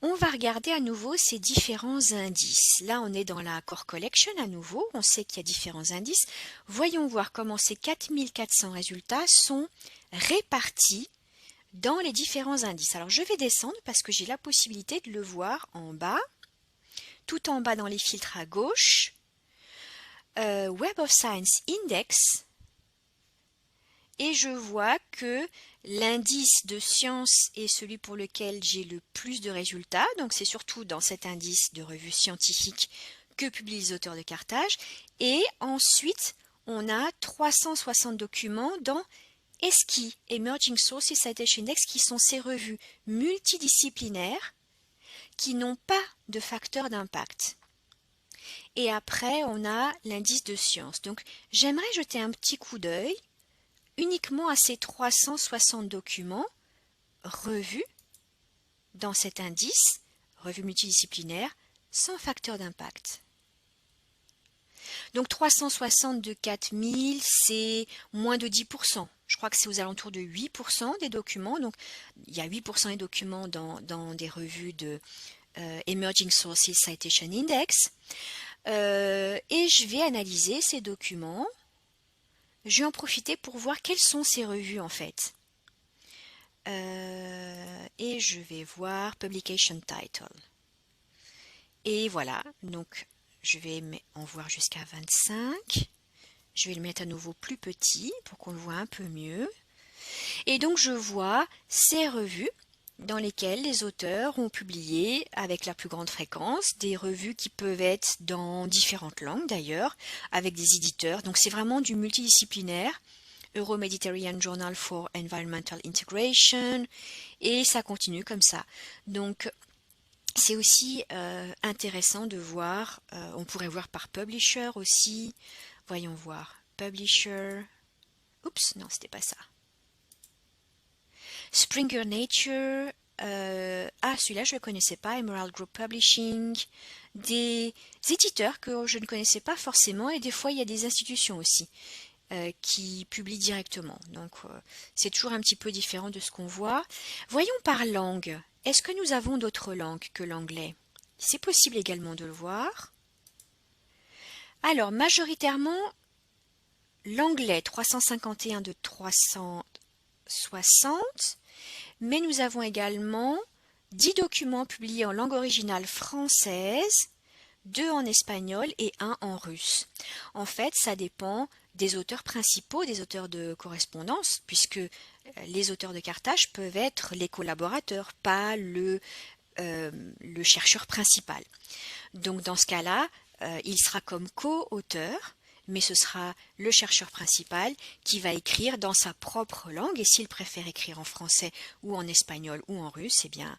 S1: On va regarder à nouveau ces différents indices. Là, on est dans la Core Collection à nouveau. On sait qu'il y a différents indices. Voyons voir comment ces 4400 résultats sont répartis dans les différents indices. Alors, je vais descendre parce que j'ai la possibilité de le voir en bas, tout en bas dans les filtres à gauche. Web of Science Index et je vois que l'indice de science est celui pour lequel j'ai le plus de résultats, donc c'est surtout dans cet indice de revue scientifique que publient les auteurs de Carthage et ensuite on a 360 documents dans ESCI, Emerging Sources Citation Index, qui sont ces revues multidisciplinaires qui n'ont pas de facteur d'impact. Et après, on a l'indice de science. Donc, j'aimerais jeter un petit coup d'œil uniquement à ces 360 documents revus dans cet indice, revue multidisciplinaire, sans facteur d'impact. Donc, 360 de 4000, c'est moins de 10%. Je crois que c'est aux alentours de 8% des documents. Donc, il y a 8% des documents dans des revues de Emerging Sources Citation Index. Et je vais analyser ces documents. Je vais en profiter pour voir quelles sont ces revues en fait. Et je vais voir Publication Title. Et voilà, donc je vais en voir jusqu'à 25. Je vais le mettre à nouveau plus petit pour qu'on le voit un peu mieux. Et donc je vois ces revues dans lesquelles les auteurs ont publié avec la plus grande fréquence, des revues qui peuvent être dans différentes langues d'ailleurs, avec des éditeurs. Donc c'est vraiment du multidisciplinaire. Euro-Mediterranean Journal for Environmental Integration, et ça continue comme ça. Donc, c'est aussi intéressant de voir, on pourrait voir par publisher aussi. Voyons voir, publisher, oups, non, c'était pas ça. Springer Nature, celui-là je ne le connaissais pas, Emerald Group Publishing, des éditeurs que je ne connaissais pas forcément, et des fois il y a des institutions aussi qui publient directement. Donc c'est toujours un petit peu différent de ce qu'on voit. Voyons par langue. Est-ce que nous avons d'autres langues que l'anglais? C'est possible également de le voir. Alors majoritairement l'anglais 351 de 360. Mais nous avons également 10 documents publiés en langue originale française, 2 en espagnol et 1 en russe. En fait, ça dépend des auteurs principaux, des auteurs de correspondance, puisque les auteurs de cartage peuvent être les collaborateurs, pas le chercheur principal. Donc dans ce cas-là, il sera comme co-auteur, mais ce sera le chercheur principal qui va écrire dans sa propre langue, et s'il préfère écrire en français ou en espagnol ou en russe, eh bien,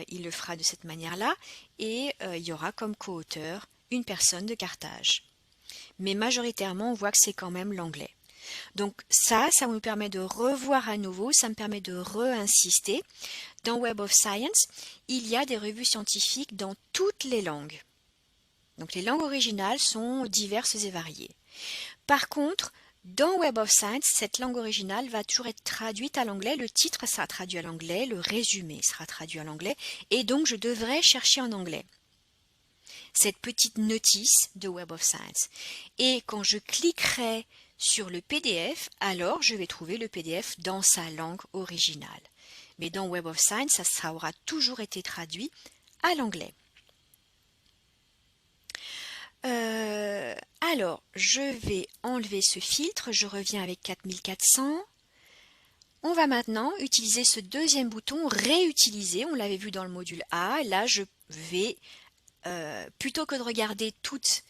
S1: il le fera de cette manière-là, et il y aura comme co-auteur une personne de cartage. Mais majoritairement, on voit que c'est quand même l'anglais. Donc ça me permet de revoir à nouveau, ça me permet de re-insister. Dans Web of Science, il y a des revues scientifiques dans toutes les langues. Donc les langues originales sont diverses et variées. Par contre, dans Web of Science, cette langue originale va toujours être traduite à l'anglais, le titre sera traduit à l'anglais, le résumé sera traduit à l'anglais, et donc je devrais chercher en anglais cette petite notice de Web of Science. Et quand je cliquerai sur le PDF, alors je vais trouver le PDF dans sa langue originale. Mais dans Web of Science, ça aura toujours été traduit à l'anglais. Alors, je vais enlever ce filtre, je reviens avec 4400. On va maintenant utiliser ce deuxième bouton, réutiliser, on l'avait vu dans le module A. Là, je vais, plutôt que de regarder toutes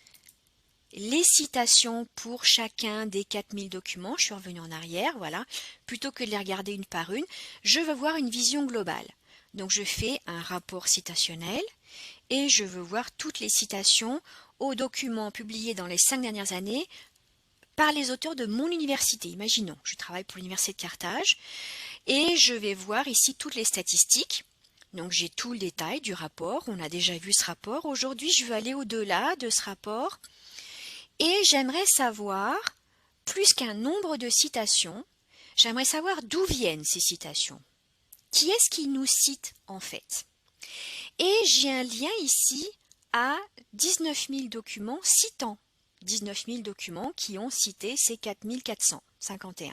S1: les citations pour chacun des 4000 documents, je suis revenue en arrière, voilà, plutôt que de les regarder une par une, je veux voir une vision globale. Donc je fais un rapport citationnel et je veux voir toutes les citations aux documents publiés dans les 5 dernières années par les auteurs de mon université. Imaginons, je travaille pour l'université de Carthage et je vais voir ici toutes les statistiques. Donc j'ai tout le détail du rapport, on a déjà vu ce rapport. Aujourd'hui, je veux aller au-delà de ce rapport et j'aimerais savoir, plus qu'un nombre de citations, j'aimerais savoir d'où viennent ces citations. Qui est-ce qui nous cite en fait? Et j'ai un lien ici à 19 000 documents citant 19 000 documents qui ont cité ces 4451.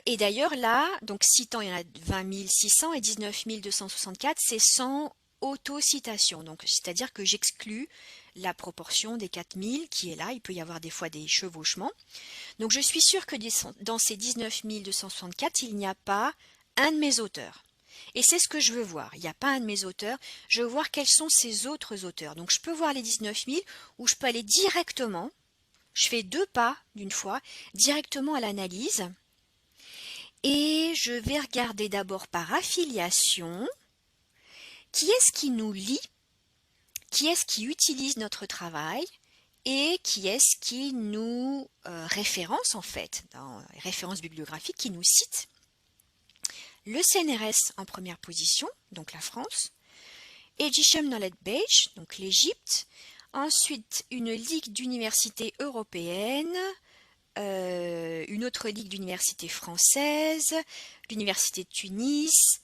S1: Et d'ailleurs là, donc citant, il y en a 20 600 et 19 264, c'est sans auto-citation. Donc c'est-à-dire que j'exclus la proportion des 4000 qui est là. Il peut y avoir des fois des chevauchements. Donc je suis sûre que dans ces 19 264, il n'y a pas un de mes auteurs. Et c'est ce que je veux voir. Il n'y a pas un de mes auteurs. Je veux voir quels sont ces autres auteurs. Donc je peux voir les 19 000 ou je peux aller directement. Je fais 2 pas d'une fois, directement à l'analyse. Et je vais regarder d'abord par affiliation. Qui est-ce qui nous lit? Qui est-ce qui utilise notre travail? Et qui est-ce qui nous référence en fait, dans les références bibliographiques, qui nous cite? Le CNRS en première position, donc la France, Egyptian Knowledge Base, donc l'Égypte, ensuite une ligue d'universités européennes, une autre ligue d'universités françaises, l'université de Tunis,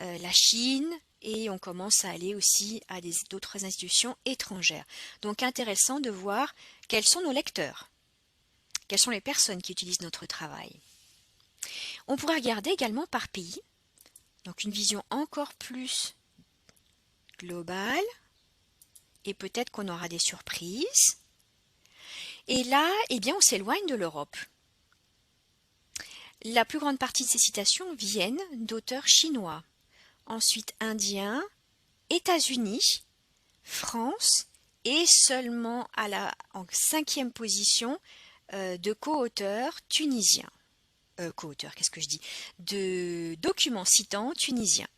S1: la Chine, et on commence à aller aussi à d'autres institutions étrangères. Donc intéressant de voir quels sont nos lecteurs, quelles sont les personnes qui utilisent notre travail. On pourrait regarder également par pays, donc une vision encore plus globale, et peut-être qu'on aura des surprises. Et là, eh bien, on s'éloigne de l'Europe. La plus grande partie de ces citations viennent d'auteurs chinois, ensuite indiens, États-Unis, France, et seulement en 5e position, de co-auteurs tunisiens. Co-auteurs, qu'est-ce que je dis? De documents citants tunisiens.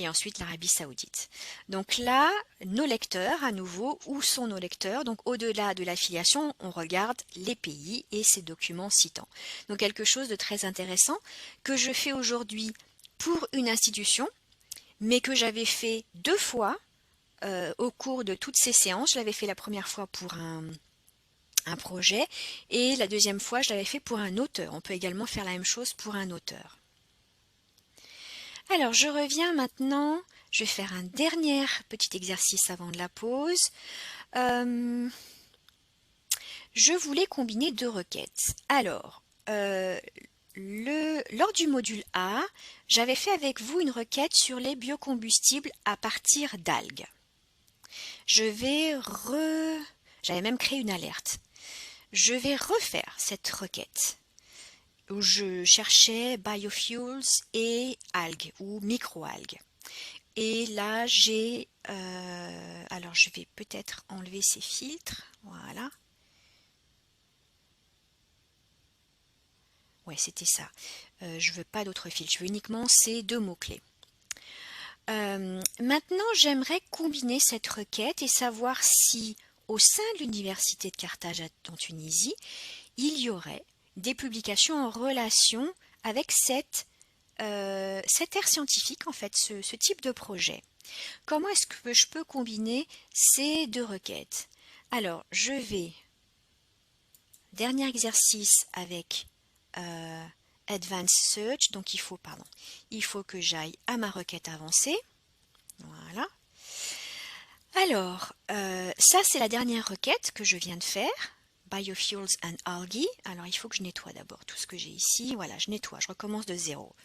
S1: Et ensuite l'Arabie Saoudite. Donc là, nos lecteurs, à nouveau, où sont nos lecteurs? Donc au-delà de l'affiliation, on regarde les pays et ces documents citants. Donc quelque chose de très intéressant que je fais aujourd'hui pour une institution, mais que j'avais fait 2 fois au cours de toutes ces séances. Je l'avais fait la première fois pour un projet et la deuxième fois, je l'avais fait pour un auteur. On peut également faire la même chose pour un auteur. Alors, je reviens maintenant. Je vais faire un dernier petit exercice avant de la pause. Je voulais combiner 2 requêtes. Alors, lors du module A, j'avais fait avec vous une requête sur les biocombustibles à partir d'algues. J'avais même créé une alerte. Je vais refaire cette requête où je cherchais biofuels et algues ou microalgues. Et là, j'ai... alors, je vais peut-être enlever ces filtres. Voilà. Ouais, c'était ça. Je veux pas d'autres filtres. Je veux uniquement ces 2 mots-clés. Maintenant, j'aimerais combiner cette requête et savoir si, au sein de l'Université de Carthage en Tunisie, il y aurait des publications en relation avec cette aire scientifique, en fait, ce type de projet. Comment est-ce que je peux combiner ces 2 requêtes? Alors, je vais, dernier exercice avec Advanced Search, donc il faut que j'aille à ma requête avancée. Voilà. Alors, ça c'est la dernière requête que je viens de faire. Biofuels and Algae. Alors, il faut que je nettoie d'abord tout ce que j'ai ici. Voilà, je nettoie, je recommence de 0.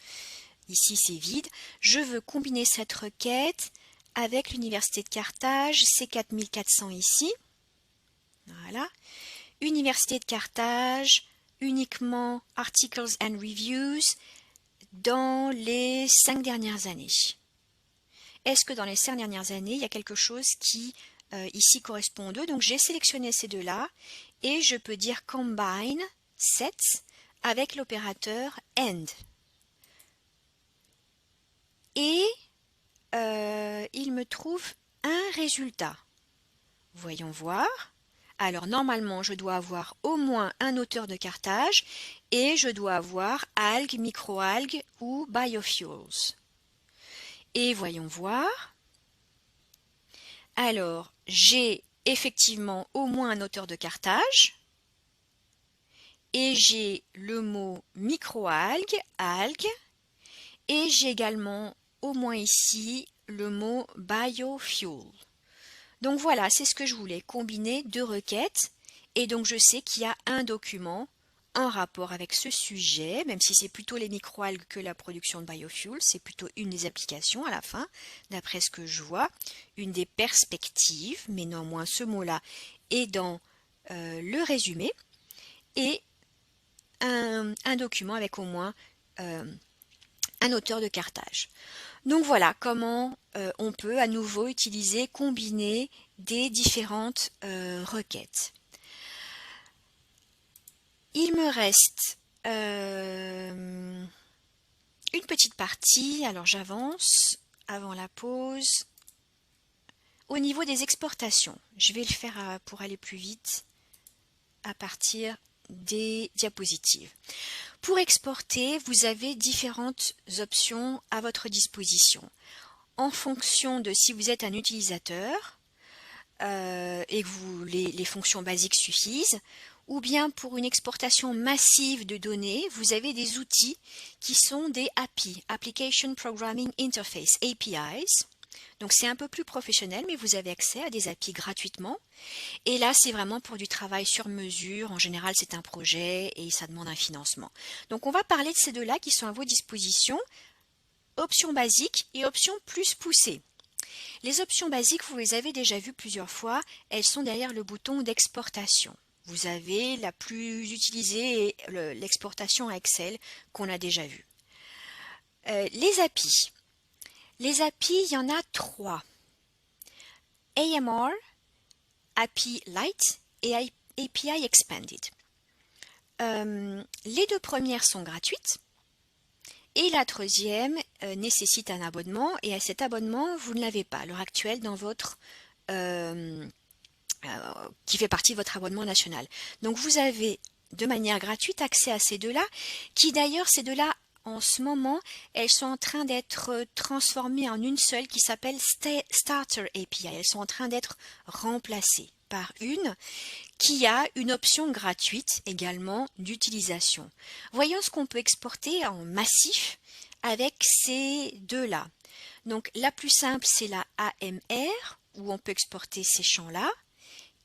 S1: Ici, c'est vide. Je veux combiner cette requête avec l'Université de Carthage, c'est 4400 ici. Voilà. Université de Carthage, uniquement Articles and Reviews dans les 5 dernières années. Est-ce que dans les 5 dernières années, il y a quelque chose qui ici correspond aux 2? Donc j'ai sélectionné ces 2-là et je peux dire Combine Sets avec l'opérateur AND. Et il me trouve un résultat. Voyons voir. Alors normalement, je dois avoir au moins un auteur de Carthage et je dois avoir algues, microalgues ou biofuels. Et voyons voir. Alors, j'ai effectivement au moins un auteur de Carthage et j'ai le mot microalgues, algues, et j'ai également au moins ici le mot biofuel. Donc voilà, c'est ce que je voulais, combiner 2 requêtes. Et donc je sais qu'il y a un document en rapport avec ce sujet, même si c'est plutôt les microalgues que la production de biofuel, c'est plutôt une des applications à la fin, d'après ce que je vois, une des perspectives, mais néanmoins ce mot-là est dans le résumé, et un document avec au moins un auteur de Carthage. Donc voilà comment on peut à nouveau utiliser, combiner des différentes requêtes. Il me reste une petite partie, alors j'avance avant la pause. Au niveau des exportations, je vais le faire pour aller plus vite à partir des diapositives. Pour exporter, vous avez différentes options à votre disposition. En fonction de si vous êtes un utilisateur et que les fonctions basiques suffisent, ou bien pour une exportation massive de données, vous avez des outils qui sont des API, Application Programming Interface, APIs. Donc c'est un peu plus professionnel, mais vous avez accès à des API gratuitement. Et là, c'est vraiment pour du travail sur mesure. En général, c'est un projet et ça demande un financement. Donc on va parler de ces 2-là qui sont à vos dispositions. Options basiques et options plus poussées. Les options basiques, vous les avez déjà vues plusieurs fois. Elles sont derrière le bouton d'exportation. Vous avez la plus utilisée, l'exportation à Excel qu'on a déjà vue. Les API. Les API, il y en a 3. AMR, API Lite et API Expanded. Les deux premières sont gratuites et la troisième nécessite un abonnement, et à cet abonnement, vous ne l'avez pas à l'heure actuelle dans votre qui fait partie de votre abonnement national. Donc vous avez de manière gratuite accès à ces deux-là, qui d'ailleurs, ces deux-là, en ce moment, elles sont en train d'être transformées en une seule qui s'appelle Starter API. Elles sont en train d'être remplacées par une qui a une option gratuite également d'utilisation. Voyons ce qu'on peut exporter en massif avec ces deux-là. Donc la plus simple, c'est la AMR, où on peut exporter ces champs-là,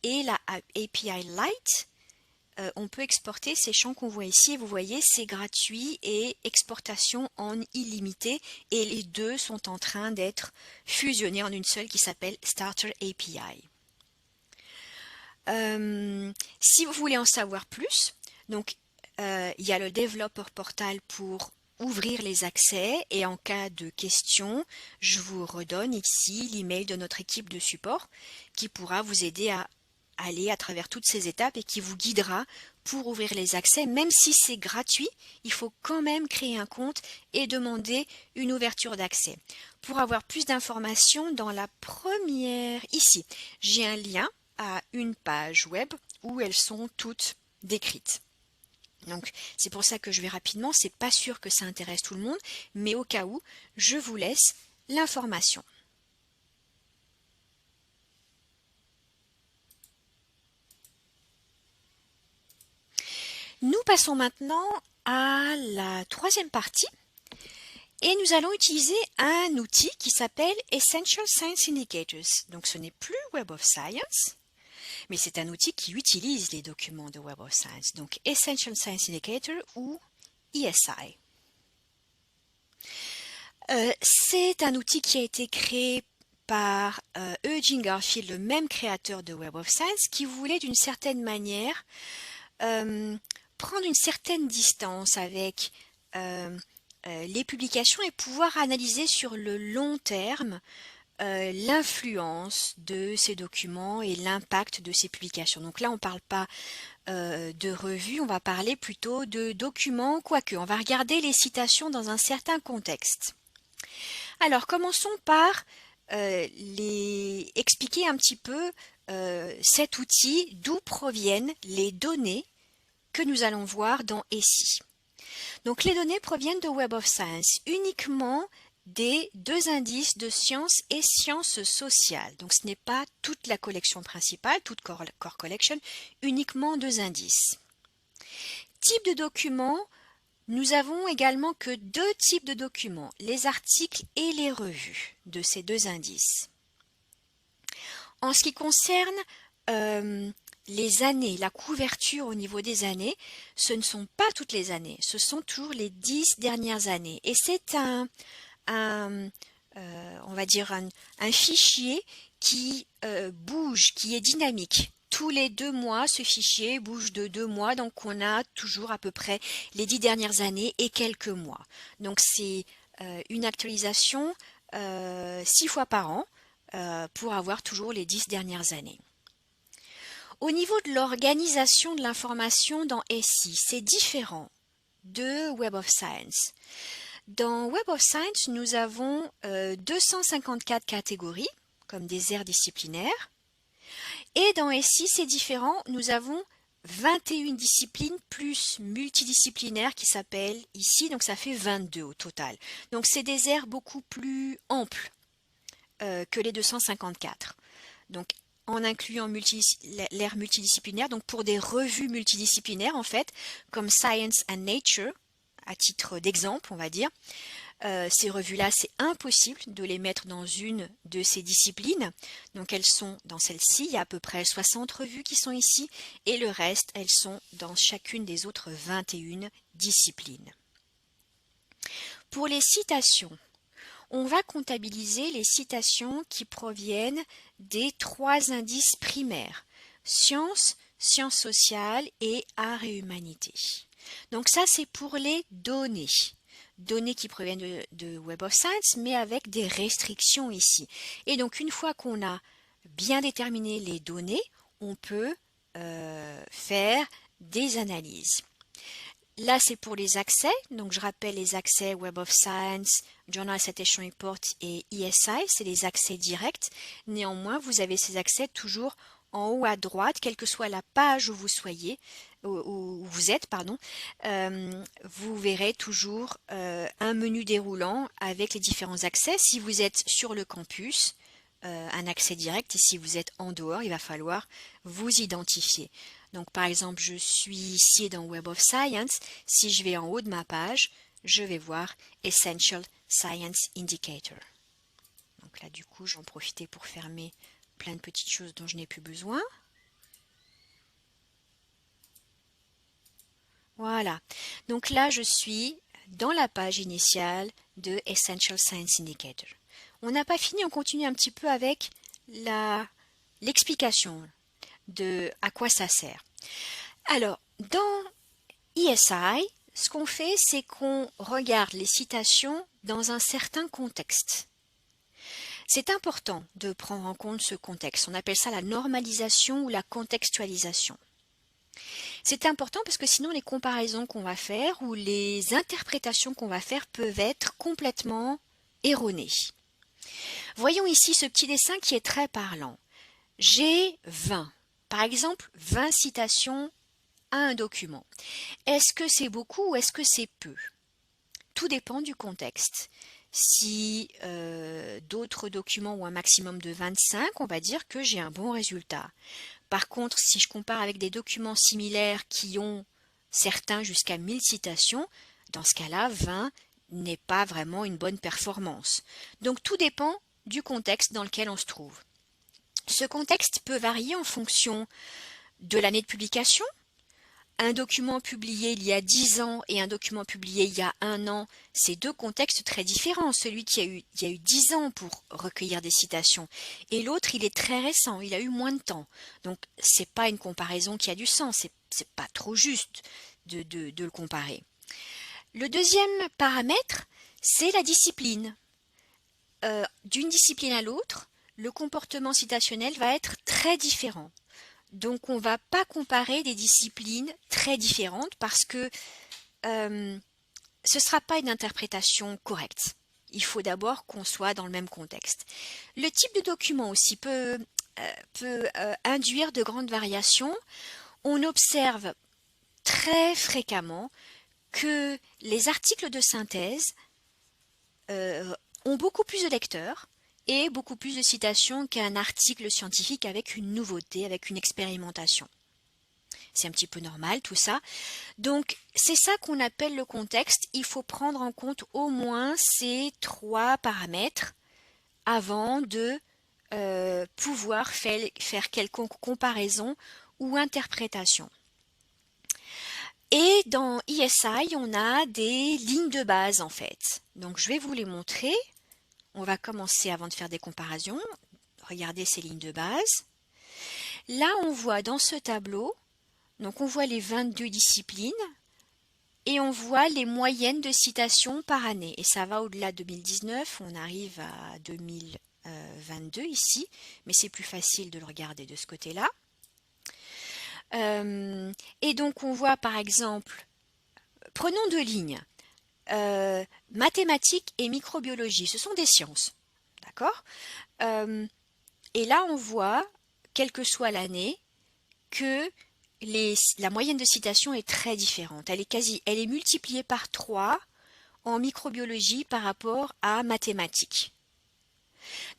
S1: et la API Lite, on peut exporter ces champs qu'on voit ici. Vous voyez, c'est gratuit et exportation en illimité, et les deux sont en train d'être fusionnés en une seule qui s'appelle Starter API. Si vous voulez en savoir plus, donc il y a le Developer Portal pour ouvrir les accès, et en cas de question, je vous redonne ici l'email de notre équipe de support qui pourra vous aider à aller à travers toutes ces étapes et qui vous guidera pour ouvrir les accès. Même si c'est gratuit, il faut quand même créer un compte et demander une ouverture d'accès. Pour avoir plus d'informations, dans la première, ici, j'ai un lien à une page web où elles sont toutes décrites. Donc c'est pour ça que je vais rapidement, c'est pas sûr que ça intéresse tout le monde, mais au cas où, je vous laisse l'information. Nous passons maintenant à la troisième partie et nous allons utiliser un outil qui s'appelle Essential Science Indicators. Donc ce n'est plus Web of Science, mais c'est un outil qui utilise les documents de Web of Science. Donc Essential Science Indicator ou ESI. C'est un outil qui a été créé par Eugene Garfield, le même créateur de Web of Science, qui voulait d'une certaine manière prendre une certaine distance avec les publications et pouvoir analyser sur le long terme l'influence de ces documents et l'impact de ces publications. Donc là, on ne parle pas de revues, on va parler plutôt de documents, quoique on va regarder les citations dans un certain contexte. Alors, commençons par expliquer un petit peu cet outil, d'où proviennent les données que nous allons voir dans ESI. Donc les données proviennent de Web of Science, uniquement des deux indices de sciences et sciences sociales. Donc ce n'est pas toute la collection principale, toute Core Collection, uniquement deux indices. Type de documents, nous avons également que deux types de documents, les articles et les revues de ces deux indices. En ce qui concerne les années, la couverture au niveau des années, ce ne sont pas toutes les années, ce sont toujours les 10 dernières années. Et c'est on va dire un fichier qui bouge, qui est dynamique. Tous les 2 mois, ce fichier bouge de 2 mois, donc on a toujours à peu près les 10 dernières années et quelques mois. Donc c'est une actualisation 6 fois par an pour avoir toujours les 10 dernières années. Au niveau de l'organisation de l'information dans ESI, c'est différent de Web of Science. Dans Web of Science, nous avons 254 catégories, comme des aires disciplinaires. Et dans ESI, c'est différent, nous avons 21 disciplines plus multidisciplinaires qui s'appellent ici, donc ça fait 22 au total. Donc c'est des aires beaucoup plus amples que les 254. Donc en incluant l'ère multidisciplinaire, donc pour des revues multidisciplinaires en fait, comme Science and Nature, à titre d'exemple on va dire, ces revues-là c'est impossible de les mettre dans une de ces disciplines, donc elles sont dans celle-ci, il y a à peu près 60 revues qui sont ici, et le reste elles sont dans chacune des autres 21 disciplines. Pour les citations, on va comptabiliser les citations qui proviennent des 3 indices primaires, sciences, sciences sociales et arts et humanités. Donc ça, c'est pour les données. Données qui proviennent de Web of Science, mais avec des restrictions ici. Et donc, une fois qu'on a bien déterminé les données, on peut faire des analyses. Là, c'est pour les accès. Donc, je rappelle les accès Web of Science, Journal Citation Report et ESI, c'est les accès directs. Néanmoins, vous avez ces accès toujours en haut à droite, quelle que soit la page où vous soyez, où vous êtes, pardon. Vous verrez toujours un menu déroulant avec les différents accès. Si vous êtes sur le campus, un accès direct, et si vous êtes en dehors, il va falloir vous identifier. Donc par exemple, je suis ici dans Web of Science. Si je vais en haut de ma page, je vais voir Essential Science Indicator. Donc là, du coup, j'en profitais pour fermer plein de petites choses dont je n'ai plus besoin. Voilà. Donc là, je suis dans la page initiale de Essential Science Indicator. On n'a pas fini, on continue un petit peu avec l'explication de à quoi ça sert. Alors, dans ESI, ce qu'on fait, c'est qu'on regarde les citations dans un certain contexte. C'est important de prendre en compte ce contexte. On appelle ça la normalisation ou la contextualisation. C'est important parce que sinon les comparaisons qu'on va faire ou les interprétations qu'on va faire peuvent être complètement erronées. Voyons ici ce petit dessin qui est très parlant. J'ai 20. Par exemple, 20 citations à un document. Est-ce que c'est beaucoup ou est-ce que c'est peu? Tout dépend du contexte. Si d'autres documents ont un maximum de 25, on va dire que j'ai un bon résultat. Par contre, si je compare avec des documents similaires qui ont certains jusqu'à 1000 citations, dans ce cas-là, 20 n'est pas vraiment une bonne performance. Donc tout dépend du contexte dans lequel on se trouve. Ce contexte peut varier en fonction de l'année de publication. Un document publié il y a 10 ans et un document publié il y a 1 an, c'est deux contextes très différents. Celui qui a eu 10 ans pour recueillir des citations et l'autre, il est très récent, il a eu moins de temps. Donc, c'est pas une comparaison qui a du sens, c'est pas trop juste de le comparer. Le deuxième paramètre, c'est la discipline. D'une discipline à l'autre, le comportement citationnel va être très différent. Donc on ne va pas comparer des disciplines très différentes parce que ce ne sera pas une interprétation correcte. Il faut d'abord qu'on soit dans le même contexte. Le type de document aussi peut induire de grandes variations. On observe très fréquemment que les articles de synthèse ont beaucoup plus de lecteurs et beaucoup plus de citations qu'un article scientifique avec une nouveauté, avec une expérimentation. C'est un petit peu normal tout ça. Donc c'est ça qu'on appelle le contexte. Il faut prendre en compte au moins ces 3 paramètres avant de pouvoir faire quelconque comparaison ou interprétation. Et dans ESI, on a des lignes de base en fait. Donc je vais vous les montrer. On va commencer avant de faire des comparaisons. Regardez ces lignes de base. Là, on voit dans ce tableau, donc on voit les 22 disciplines et on voit les moyennes de citations par année. Et ça va au-delà de 2019, on arrive à 2022 ici, mais c'est plus facile de le regarder de ce côté-là. Et donc on voit par exemple, prenons 2 lignes. Mathématiques et microbiologie, ce sont des sciences, d'accord? Et là, on voit, quelle que soit l'année, que la moyenne de citation est très différente. Elle est multipliée par 3 en microbiologie par rapport à mathématiques.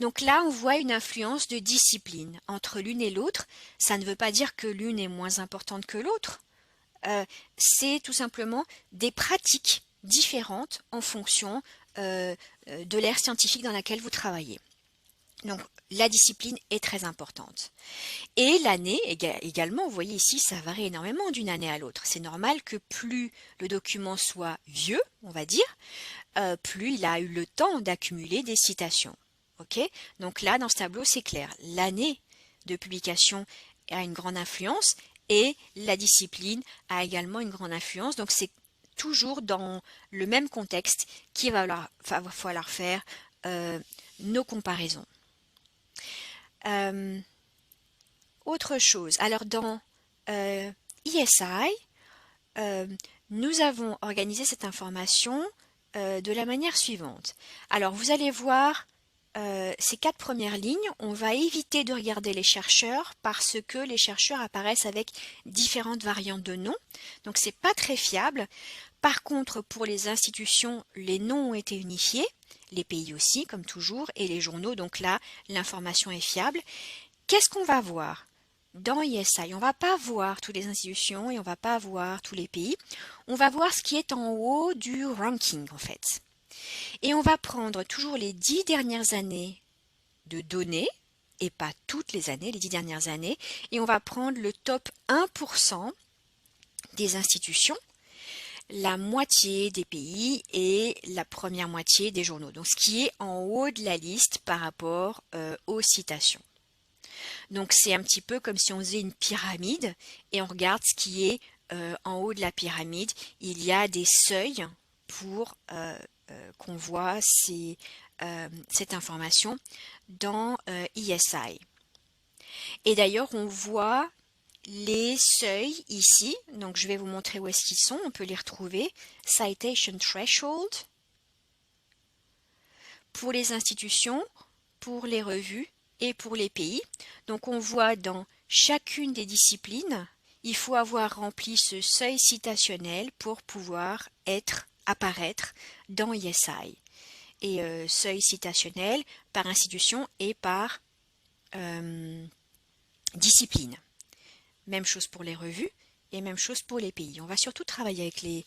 S1: Donc là, on voit une influence de discipline entre l'une et l'autre. Ça ne veut pas dire que l'une est moins importante que l'autre. C'est tout simplement des pratiques différentes en fonction de l'ère scientifique dans laquelle vous travaillez. Donc la discipline est très importante. Et l'année également, vous voyez ici, ça varie énormément d'une année à l'autre. C'est normal que plus le document soit vieux, on va dire, plus il a eu le temps d'accumuler des citations. Okay. Donc là, dans ce tableau, c'est clair. L'année de publication a une grande influence et la discipline a également une grande influence. Donc c'est toujours dans le même contexte qu'il va falloir faire nos comparaisons. Autre chose, alors dans ESI, euh, nous avons organisé cette information de la manière suivante. Alors, vous allez voir ces 4 premières lignes, on va éviter de regarder les chercheurs parce que les chercheurs apparaissent avec différentes variantes de noms. Donc, c'est pas très fiable. Par contre, pour les institutions, les noms ont été unifiés, les pays aussi, comme toujours, et les journaux. Donc là, l'information est fiable. Qu'est-ce qu'on va voir? Dans ESI, on ne va pas voir toutes les institutions et on ne va pas voir tous les pays. On va voir ce qui est en haut du ranking, en fait. Et on va prendre toujours les 10 dernières années de données, et pas toutes les années, les 10 dernières années, et on va prendre le top 1% des institutions, la moitié des pays et la première moitié des journaux. Donc ce qui est en haut de la liste par rapport aux citations. Donc c'est un petit peu comme si on faisait une pyramide et on regarde ce qui est en haut de la pyramide. Il y a des seuils pour qu'on voit cette information dans ESI. Et d'ailleurs, on voit les seuils ici. Donc, je vais vous montrer où est-ce qu'ils sont. On peut les retrouver. Citation Threshold pour les institutions, pour les revues et pour les pays. Donc, on voit dans chacune des disciplines, il faut avoir rempli ce seuil citationnel pour pouvoir apparaître dans ESI. Et seuil citationnel par institution et par discipline. Même chose pour les revues et même chose pour les pays. On va surtout travailler avec les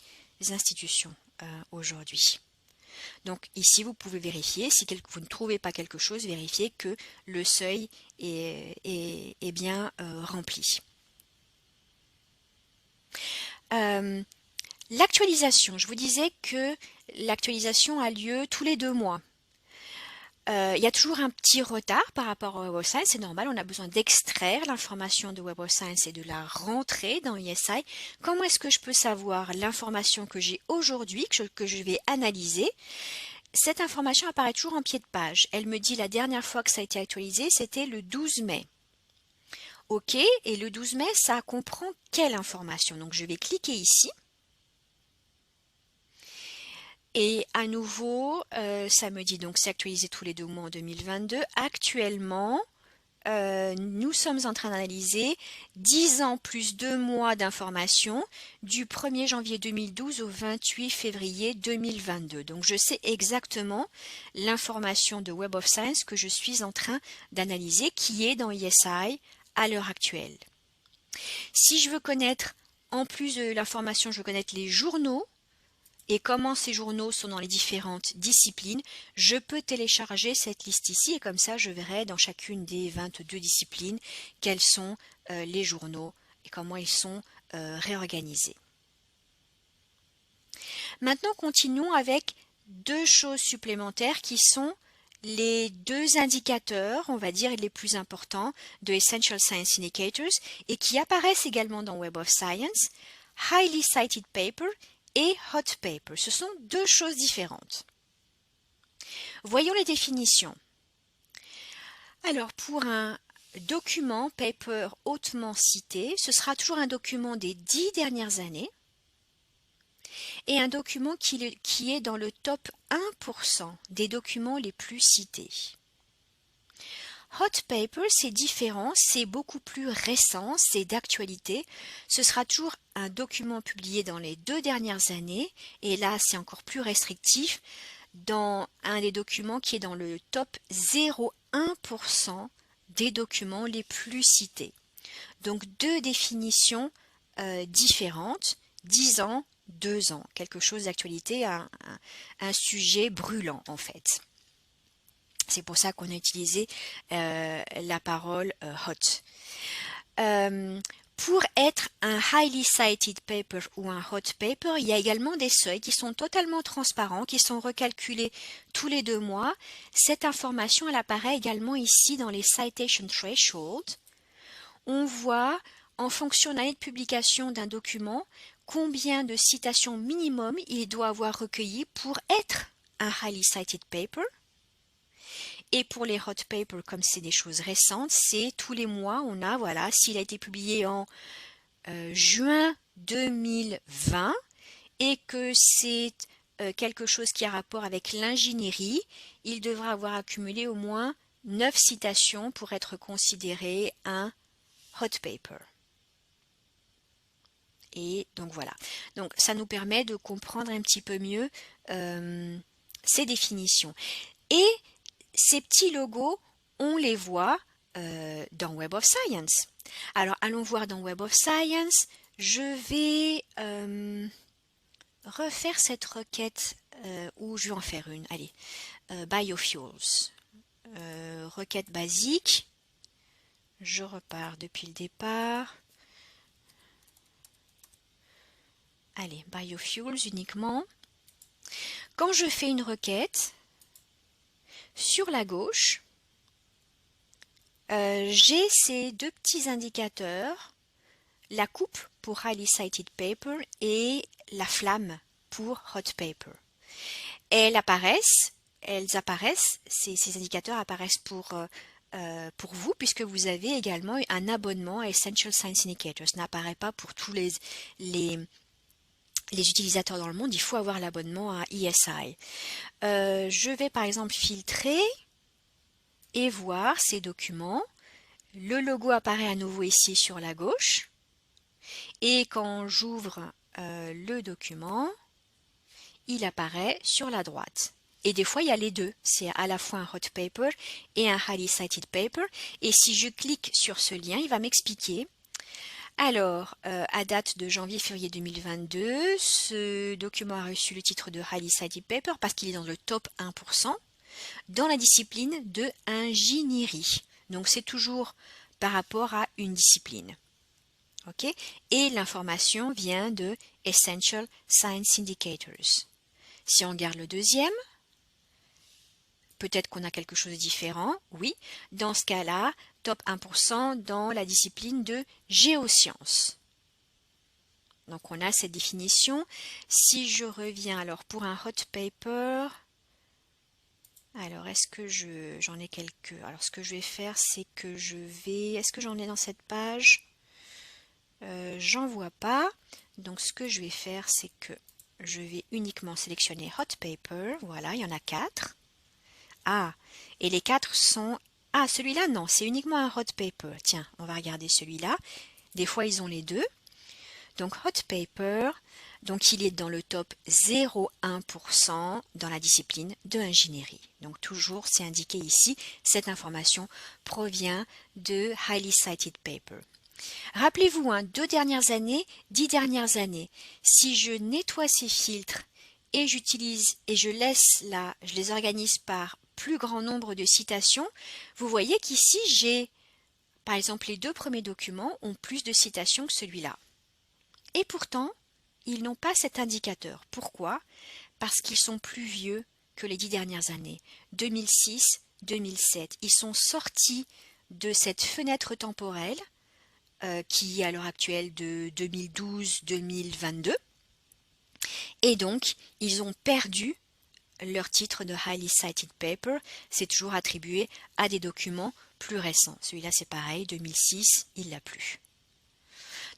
S1: institutions aujourd'hui. Donc ici, vous pouvez vérifier, si vous ne trouvez pas quelque chose, vérifiez que le seuil est bien rempli. L'actualisation, je vous disais que l'actualisation a lieu tous les 2 mois. Il y a toujours un petit retard par rapport au Web of Science, c'est normal, on a besoin d'extraire l'information de Web of Science et de la rentrer dans ESI. Comment est-ce que je peux savoir l'information que j'ai aujourd'hui, que je vais analyser? Cette information apparaît toujours en pied de page. Elle me dit la dernière fois que ça a été actualisé, c'était le 12 mai. OK, et le 12 mai, ça comprend quelle information? Donc je vais cliquer ici. Et à nouveau, ça me dit donc c'est actualisé tous les 2 mois en 2022. Actuellement, nous sommes en train d'analyser 10 ans plus 2 mois d'informations du 1er janvier 2012 au 28 février 2022. Donc je sais exactement l'information de Web of Science que je suis en train d'analyser qui est dans ESI à l'heure actuelle. Si je veux connaître, en plus de l'information, je veux connaître les journaux, et comment ces journaux sont dans les différentes disciplines, je peux télécharger cette liste ici et comme ça je verrai dans chacune des 22 disciplines quels sont les journaux et comment ils sont réorganisés. Maintenant continuons avec 2 choses supplémentaires qui sont les 2 indicateurs, on va dire les plus importants de Essential Science Indicators et qui apparaissent également dans Web of Science, Highly Cited Paper et hot paper. Ce sont 2 choses différentes. Voyons les définitions. Alors, pour un document paper hautement cité, ce sera toujours un document des 10 dernières années et un document qui est dans le top 1% des documents les plus cités. Hot paper, c'est différent, c'est beaucoup plus récent, c'est d'actualité. Ce sera toujours un document publié dans les 2 dernières années, et là c'est encore plus restrictif, dans un des documents qui est dans le top 0,1% des documents les plus cités. Donc 2 définitions différentes, 10 ans, 2 ans, quelque chose d'actualité, un sujet brûlant en fait. C'est pour ça qu'on a utilisé la parole hot. Pour être un highly cited paper ou un hot paper, il y a également des seuils qui sont totalement transparents, qui sont recalculés tous les 2 mois. Cette information, elle apparaît également ici dans les citation threshold. On voit, en fonction de l'année de publication d'un document, combien de citations minimum il doit avoir recueilli pour être un highly cited paper. Et pour les hot papers, comme c'est des choses récentes, c'est tous les mois, on a, voilà, s'il a été publié en juin 2020 et que c'est quelque chose qui a rapport avec l'ingénierie, il devra avoir accumulé au moins 9 citations pour être considéré un hot paper. Et donc voilà. Donc ça nous permet de comprendre un petit peu mieux ces définitions. Et ces petits logos, on les voit dans Web of Science. Alors allons voir dans Web of Science. Je vais refaire cette requête ou je vais en faire une. Allez, biofuels. Requête basique. Je repars depuis le départ. Allez, biofuels uniquement. Quand je fais une requête, sur la gauche, j'ai ces deux petits indicateurs, la coupe pour Highly Cited Paper et la flamme pour Hot Paper. Elles apparaissent, ces indicateurs apparaissent pour vous puisque vous avez également un abonnement à Essential Science Indicators. Ça n'apparaît pas pour tous les utilisateurs dans le monde, il faut avoir l'abonnement à ESI. Je vais par exemple filtrer et voir ces documents. Le logo apparaît à nouveau ici sur la gauche. Et quand j'ouvre le document, il apparaît sur la droite. Et des fois, il y a les deux. C'est à la fois un hot paper et un highly cited paper. Et si je clique sur ce lien, il va m'expliquer. Alors, à date de janvier-février 2022, ce document a reçu le titre de Highly Cited Paper parce qu'il est dans le top 1% dans la discipline de ingénierie. Donc, c'est toujours par rapport à une discipline. OK? Et l'information vient de Essential Science Indicators. Si on regarde le deuxième, peut-être qu'on a quelque chose de différent. Oui, dans ce cas-là, top 1% dans la discipline de géosciences. Donc on a cette définition. Si je reviens alors pour un hot paper, alors est-ce que j'en ai quelques? Alors ce que je vais faire, c'est que je vais... Est-ce que j'en ai dans cette page? J'en vois pas. Donc ce que je vais faire, c'est que je vais uniquement sélectionner hot paper. Voilà, il y en a 4. Ah, et les 4 sont... Ah, celui-là, non, c'est uniquement un hot paper. Tiens, on va regarder celui-là. Des fois, ils ont les deux. Donc, hot paper, donc il est dans le top 0,1% dans la discipline de ingénierie. Donc, toujours, c'est indiqué ici, cette information provient de Highly Cited Paper. Rappelez-vous, 2 dernières années, 10 dernières années. Si je nettoie ces filtres et j'utilise et je les organise par plus grand nombre de citations, vous voyez qu'ici j'ai, par exemple, les 2 premiers documents ont plus de citations que celui-là. Et pourtant, ils n'ont pas cet indicateur. Pourquoi? Parce qu'ils sont plus vieux que les 10 dernières années. 2006, 2007. Ils sont sortis de cette fenêtre temporelle qui est à l'heure actuelle de 2012-2022. Et donc, ils ont perdu leur titre de Highly Cited Paper. C'est toujours attribué à des documents plus récents. Celui-là, c'est pareil, 2006, il l'a plus.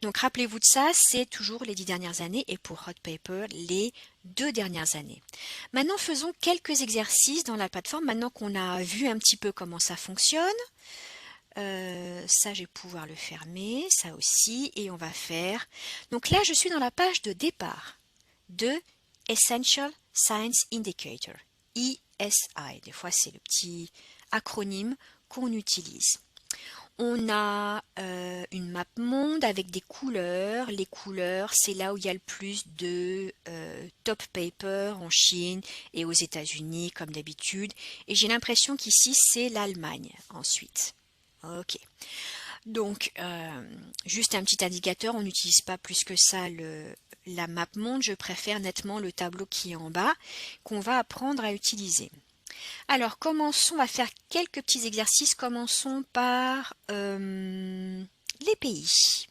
S1: Donc, rappelez-vous de ça, c'est toujours les 10 dernières années et pour Hot Paper, les 2 dernières années. Maintenant, faisons quelques exercices dans la plateforme. Maintenant qu'on a vu un petit peu comment ça fonctionne, ça, je vais pouvoir le fermer, ça aussi, et on va faire... Donc là, je suis dans la page de départ de Essential Science Indicator, ESI. Des fois, c'est le petit acronyme qu'on utilise. On a une map monde avec des couleurs. Les couleurs, c'est là où il y a le plus de top paper en Chine et aux États-Unis, comme d'habitude. Et j'ai l'impression qu'ici, c'est l'Allemagne ensuite. Ok. Donc, juste un petit indicateur, on n'utilise pas plus que ça la map monde. Je préfère nettement le tableau qui est en bas, qu'on va apprendre à utiliser. Alors, commençons, on va faire quelques petits exercices. Commençons par les pays.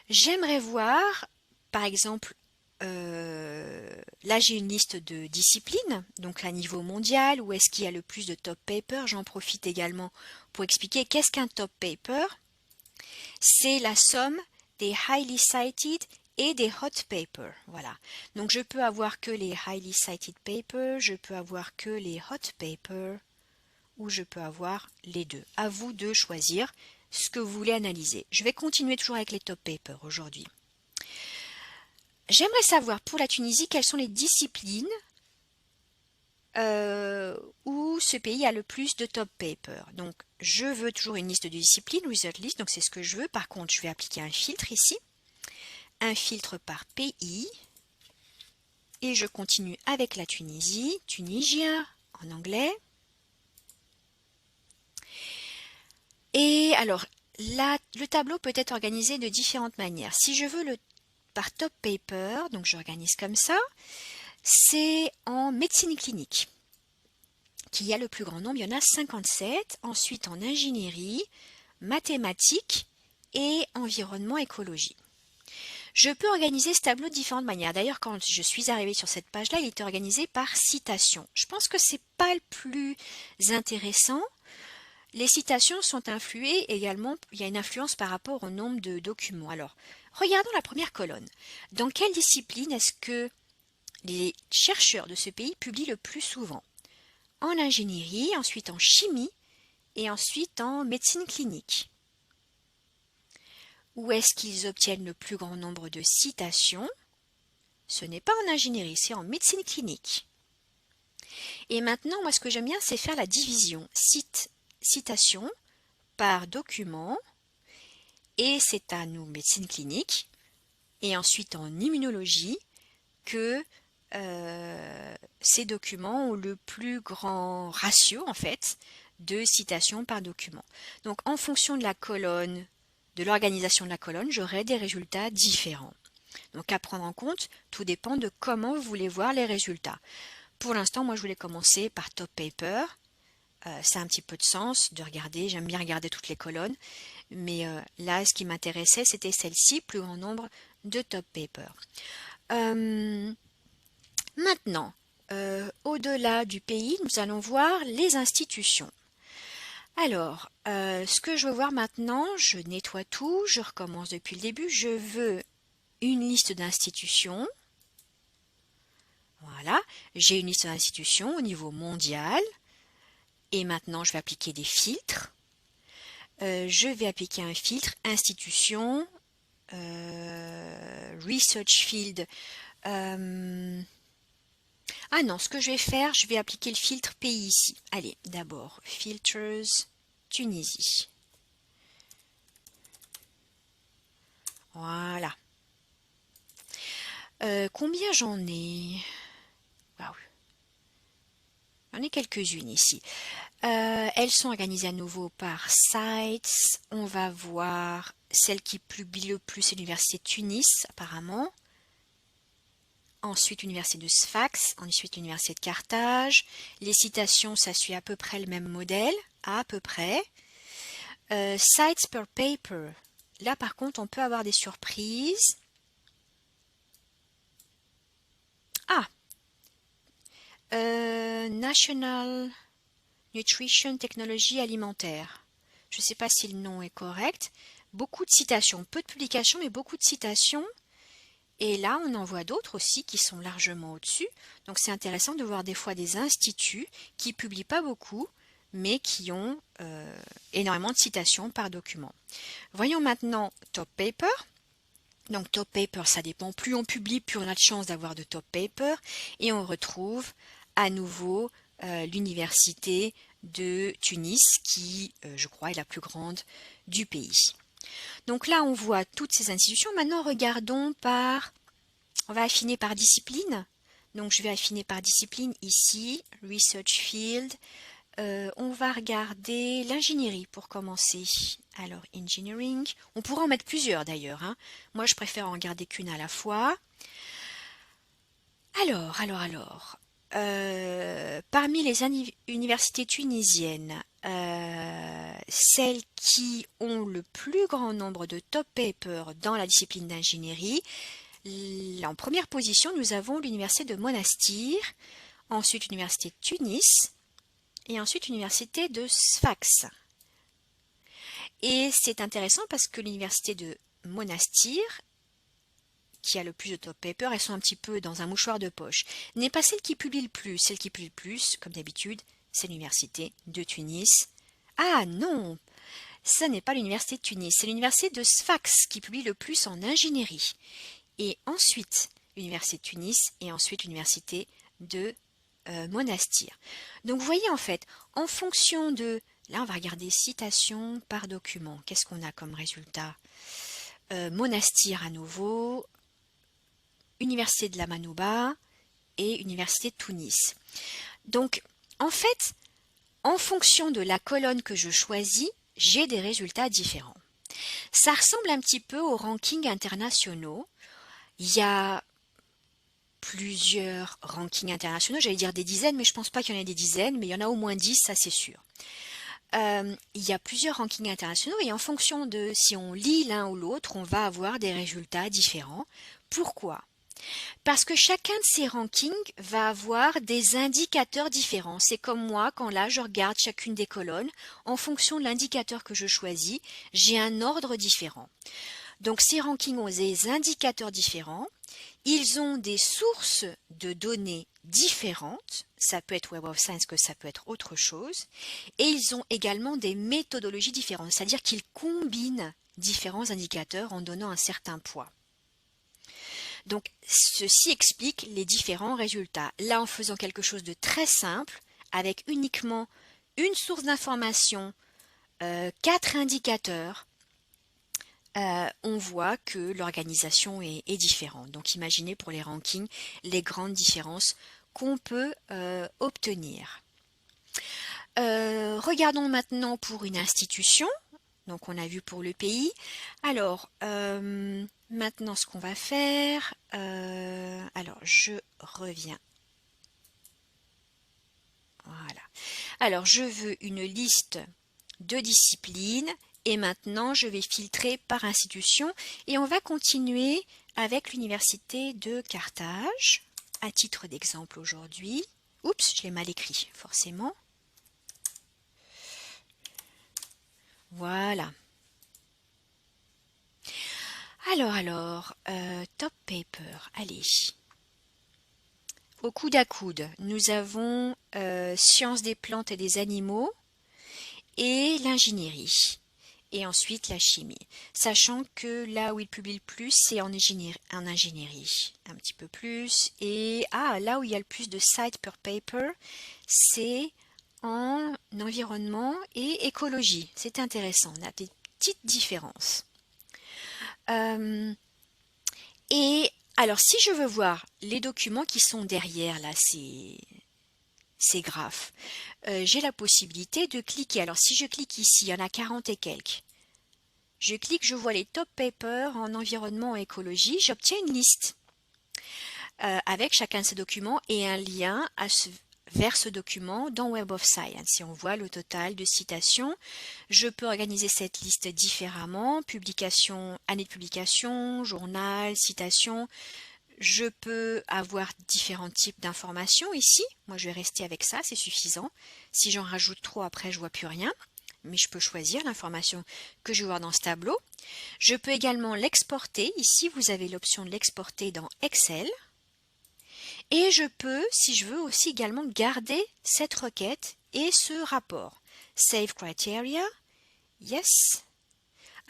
S1: J'aimerais voir, par exemple, là j'ai une liste de disciplines, donc à niveau mondial, où est-ce qu'il y a le plus de top paper. J'en profite également pour expliquer qu'est-ce qu'un top paper. C'est la somme des highly cited et des hot papers. Voilà. Donc je peux avoir que les highly cited papers, je peux avoir que les hot papers, ou je peux avoir les deux. À vous de choisir ce que vous voulez analyser. Je vais continuer toujours avec les top papers aujourd'hui. J'aimerais savoir pour la Tunisie quelles sont les disciplines où ce pays a le plus de top papers. Donc je veux toujours une liste de disciplines, result list, donc c'est ce que je veux. Par contre, je vais appliquer un filtre ici, un filtre par pays, et je continue avec la Tunisie, Tunisia en anglais. Et alors, là, le tableau peut être organisé de différentes manières. Si je veux le par top paper, donc j'organise comme ça, c'est en médecine clinique qu'il y a le plus grand nombre, il y en a 57. Ensuite en ingénierie, mathématiques et environnement écologie. Je peux organiser ce tableau de différentes manières. D'ailleurs, quand je suis arrivée sur cette page-là, il est organisé par citation. Je pense que c'est pas le plus intéressant. Les citations sont influées également, il y a une influence par rapport au nombre de documents. Alors, regardons la première colonne. Dans quelle discipline est-ce que les chercheurs de ce pays publient le plus souvent? En ingénierie, ensuite en chimie et ensuite en médecine clinique. Où est-ce qu'ils obtiennent le plus grand nombre de citations? Ce n'est pas en ingénierie, c'est en médecine clinique. Et maintenant, moi ce que j'aime bien, c'est faire la division citation par document, et c'est à nous, médecine clinique, et ensuite en immunologie, que ces documents ont le plus grand ratio, en fait, de citations par document. Donc, en fonction de la colonne, de l'organisation de la colonne, j'aurai des résultats différents. Donc, à prendre en compte, tout dépend de comment vous voulez voir les résultats. Pour l'instant, moi, je voulais commencer par top paper. Ça a un petit peu de sens de regarder, j'aime bien regarder toutes les colonnes, mais là, ce qui m'intéressait, c'était celle-ci, plus grand nombre de top paper. Maintenant, au-delà du pays, nous allons voir les institutions. Alors, ce que je veux voir maintenant, je nettoie tout, je recommence depuis le début. Je veux une liste d'institutions. Voilà, j'ai une liste d'institutions au niveau mondial. Et maintenant, je vais appliquer des filtres. Je vais appliquer un filtre institution, research field. Ah non, ce que je vais faire, je vais appliquer le filtre pays ici. Allez, d'abord, filters, Tunisie. Voilà. Combien j'en ai? Waouh. J'en ai quelques-unes ici. Elles sont organisées à nouveau par sites. On va voir celle qui publie le plus, c'est l'université de Tunis, apparemment. Ensuite, l'université de Sfax, ensuite l'université de Carthage. Les citations, ça suit à peu près le même modèle, à peu près. Sites per paper. Là, par contre, on peut avoir des surprises. Ah! National Nutrition Technology Alimentaire. Je ne sais pas si le nom est correct. Beaucoup de citations, peu de publications, mais beaucoup de citations. Et là, on en voit d'autres aussi qui sont largement au-dessus. Donc, c'est intéressant de voir des fois des instituts qui ne publient pas beaucoup, mais qui ont énormément de citations par document. Voyons maintenant top paper. Donc, top paper, ça dépend. Plus on publie, plus on a de chances d'avoir de top paper. Et on retrouve à nouveau l'université de Tunis, qui, je crois, est la plus grande du pays. Donc là, on voit toutes ces institutions. Maintenant, regardons on va affiner par discipline. Donc, je vais affiner par discipline ici, Research Field. On va regarder l'ingénierie pour commencer. Alors, Engineering. On pourra en mettre plusieurs d'ailleurs. Hein. Moi, je préfère en garder qu'une à la fois. Alors. Parmi les universités tunisiennes, celles qui ont le plus grand nombre de top papers dans la discipline d'ingénierie, en première position, nous avons l'université de Monastir, ensuite l'université de Tunis et ensuite l'université de Sfax. Et c'est intéressant parce que l'université de Monastir, qui a le plus de top paper, elles sont un petit peu dans un mouchoir de poche, n'est pas celle qui publie le plus. Celle qui publie le plus, comme d'habitude, c'est l'université de Tunis. Ah non, ça n'est pas l'université de Tunis, c'est l'université de Sfax qui publie le plus en ingénierie. Et ensuite, l'université de Tunis et ensuite l'université de Monastir. Donc vous voyez en fait, en fonction de... Là, on va regarder citation par document. Qu'est-ce qu'on a comme résultat? Monastir à nouveau, Université de la Manouba et Université de Tunis. Donc, en fait, en fonction de la colonne que je choisis, j'ai des résultats différents. Ça ressemble un petit peu aux rankings internationaux. Il y a plusieurs rankings internationaux, j'allais dire des dizaines, mais je ne pense pas qu'il y en ait des dizaines, mais il y en a au moins 10, ça c'est sûr. Il y a plusieurs rankings internationaux et en fonction de si on lit l'un ou l'autre, on va avoir des résultats différents. Pourquoi? Parce que chacun de ces rankings va avoir des indicateurs différents. C'est comme moi, quand là je regarde chacune des colonnes, en fonction de l'indicateur que je choisis, j'ai un ordre différent. Donc ces rankings ont des indicateurs différents, ils ont des sources de données différentes, ça peut être Web of Science, que ça peut être autre chose, et ils ont également des méthodologies différentes, c'est-à-dire qu'ils combinent différents indicateurs en donnant un certain poids. Donc, ceci explique les différents résultats. Là, en faisant quelque chose de très simple, avec uniquement une source d'information, 4 indicateurs, on voit que l'organisation est différente. Donc, imaginez pour les rankings les grandes différences qu'on peut obtenir. Regardons maintenant pour une institution. Donc, on a vu pour le pays. Alors, maintenant, ce qu'on va faire, alors je reviens. Voilà. Alors, je veux une liste de disciplines et maintenant, je vais filtrer par institution et on va continuer avec l'université de Carthage à titre d'exemple aujourd'hui. Oups, je l'ai mal écrit, forcément. Voilà. Alors, top paper, allez. Au coude à coude, nous avons sciences des plantes et des animaux et l'ingénierie. Et ensuite la chimie. Sachant que là où il publie le plus, c'est en ingénierie. Un petit peu plus. Et là où il y a le plus de sites per paper, c'est en environnement et écologie. C'est intéressant, on a des petites différences. Et alors, si je veux voir les documents qui sont derrière là, ces graphes, j'ai la possibilité de cliquer. Alors, si je clique ici, il y en a 40 et quelques. Je clique, je vois les top papers en environnement et écologie. J'obtiens une liste avec chacun de ces documents et un lien vers ce document dans Web of Science. Et on voit le total de citations. Je peux organiser cette liste différemment. Publication, année de publication, journal, citation. Je peux avoir différents types d'informations ici. Moi, je vais rester avec ça, c'est suffisant. Si j'en rajoute trop, après, je vois plus rien. Mais je peux choisir l'information que je veux voir dans ce tableau. Je peux également l'exporter. Ici, vous avez l'option de l'exporter dans Excel. Et je peux, si je veux, aussi également garder cette requête et ce rapport. Save Criteria. Yes.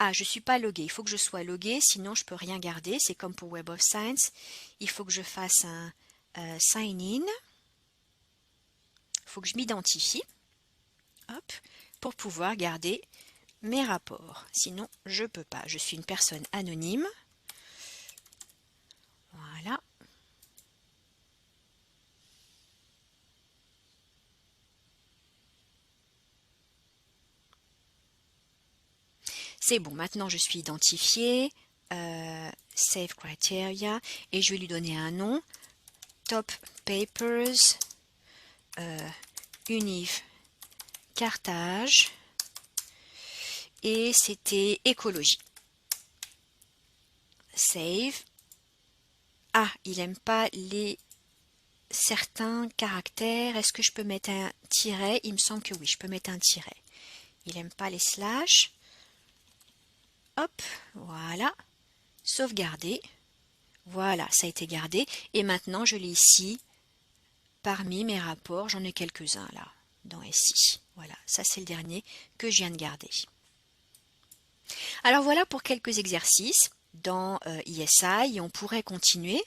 S1: Je ne suis pas logué. Il faut que je sois logué, sinon je ne peux rien garder. C'est comme pour Web of Science. Il faut que je fasse un sign in. Il faut que je m'identifie. Hop, pour pouvoir garder mes rapports. Sinon, je ne peux pas. Je suis une personne anonyme. Voilà. C'est bon, maintenant je suis identifiée. Save Criteria. Et je vais lui donner un nom. Top Papers. Univ Carthage. Et c'était écologie. Save. Il n'aime pas certains caractères. Est-ce que je peux mettre un tiret? Il me semble que oui, je peux mettre un tiret. Il n'aime pas les slash. hop, voilà, sauvegarder. Voilà, ça a été gardé. Et maintenant, je l'ai ici parmi mes rapports. J'en ai quelques-uns là, dans SI. Voilà, ça c'est le dernier que je viens de garder. Alors voilà pour quelques exercices dans ESI. On pourrait continuer.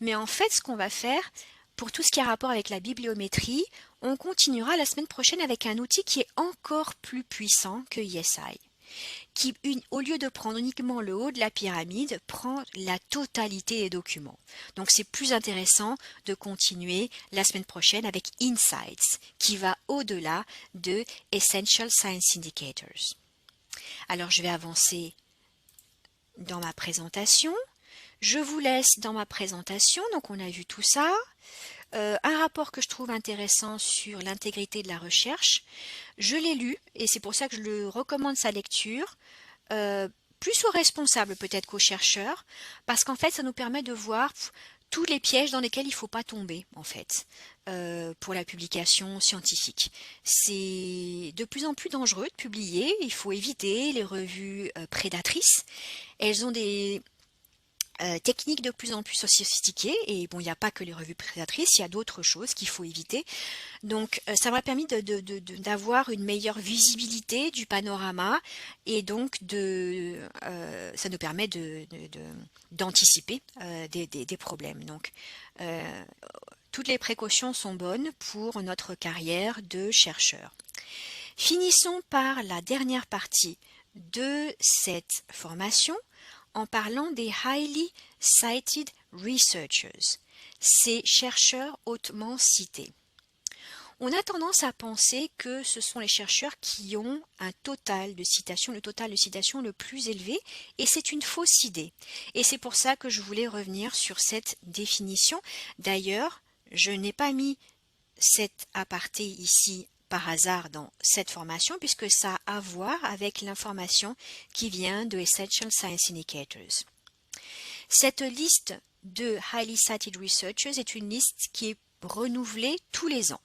S1: Mais en fait, ce qu'on va faire, pour tout ce qui a rapport avec la bibliométrie, on continuera la semaine prochaine avec un outil qui est encore plus puissant que ESI. Qui, au lieu de prendre uniquement le haut de la pyramide, prend la totalité des documents. Donc c'est plus intéressant de continuer la semaine prochaine avec Insights, qui va au-delà de Essential Science Indicators. Alors je vais avancer dans ma présentation. Je vous laisse dans ma présentation, donc on a vu tout ça. Un rapport que je trouve intéressant sur l'intégrité de la recherche. Je l'ai lu et c'est pour ça que je le recommande sa lecture, plus aux responsables peut-être qu'aux chercheurs, parce qu'en fait ça nous permet de voir tous les pièges dans lesquels il ne faut pas tomber en fait pour la publication scientifique. C'est de plus en plus dangereux de publier, il faut éviter les revues prédatrices. Elles ont des techniques de plus en plus sophistiquées et bon, il n'y a pas que les revues prédatrices, il y a d'autres choses qu'il faut éviter. Donc ça m'a permis d'avoir une meilleure visibilité du panorama et donc ça nous permet d'anticiper des problèmes. Donc toutes les précautions sont bonnes pour notre carrière de chercheur. Finissons par la dernière partie de cette formation en parlant des Highly Cited Researchers, ces chercheurs hautement cités. On a tendance à penser que ce sont les chercheurs qui ont un total de citations, le total de citations le plus élevé, et c'est une fausse idée. Et c'est pour ça que je voulais revenir sur cette définition. D'ailleurs, je n'ai pas mis cet aparté ici par hasard dans cette formation puisque ça a à voir avec l'information qui vient de Essential Science Indicators. Cette liste de Highly Cited Researchers est une liste qui est renouvelée tous les ans.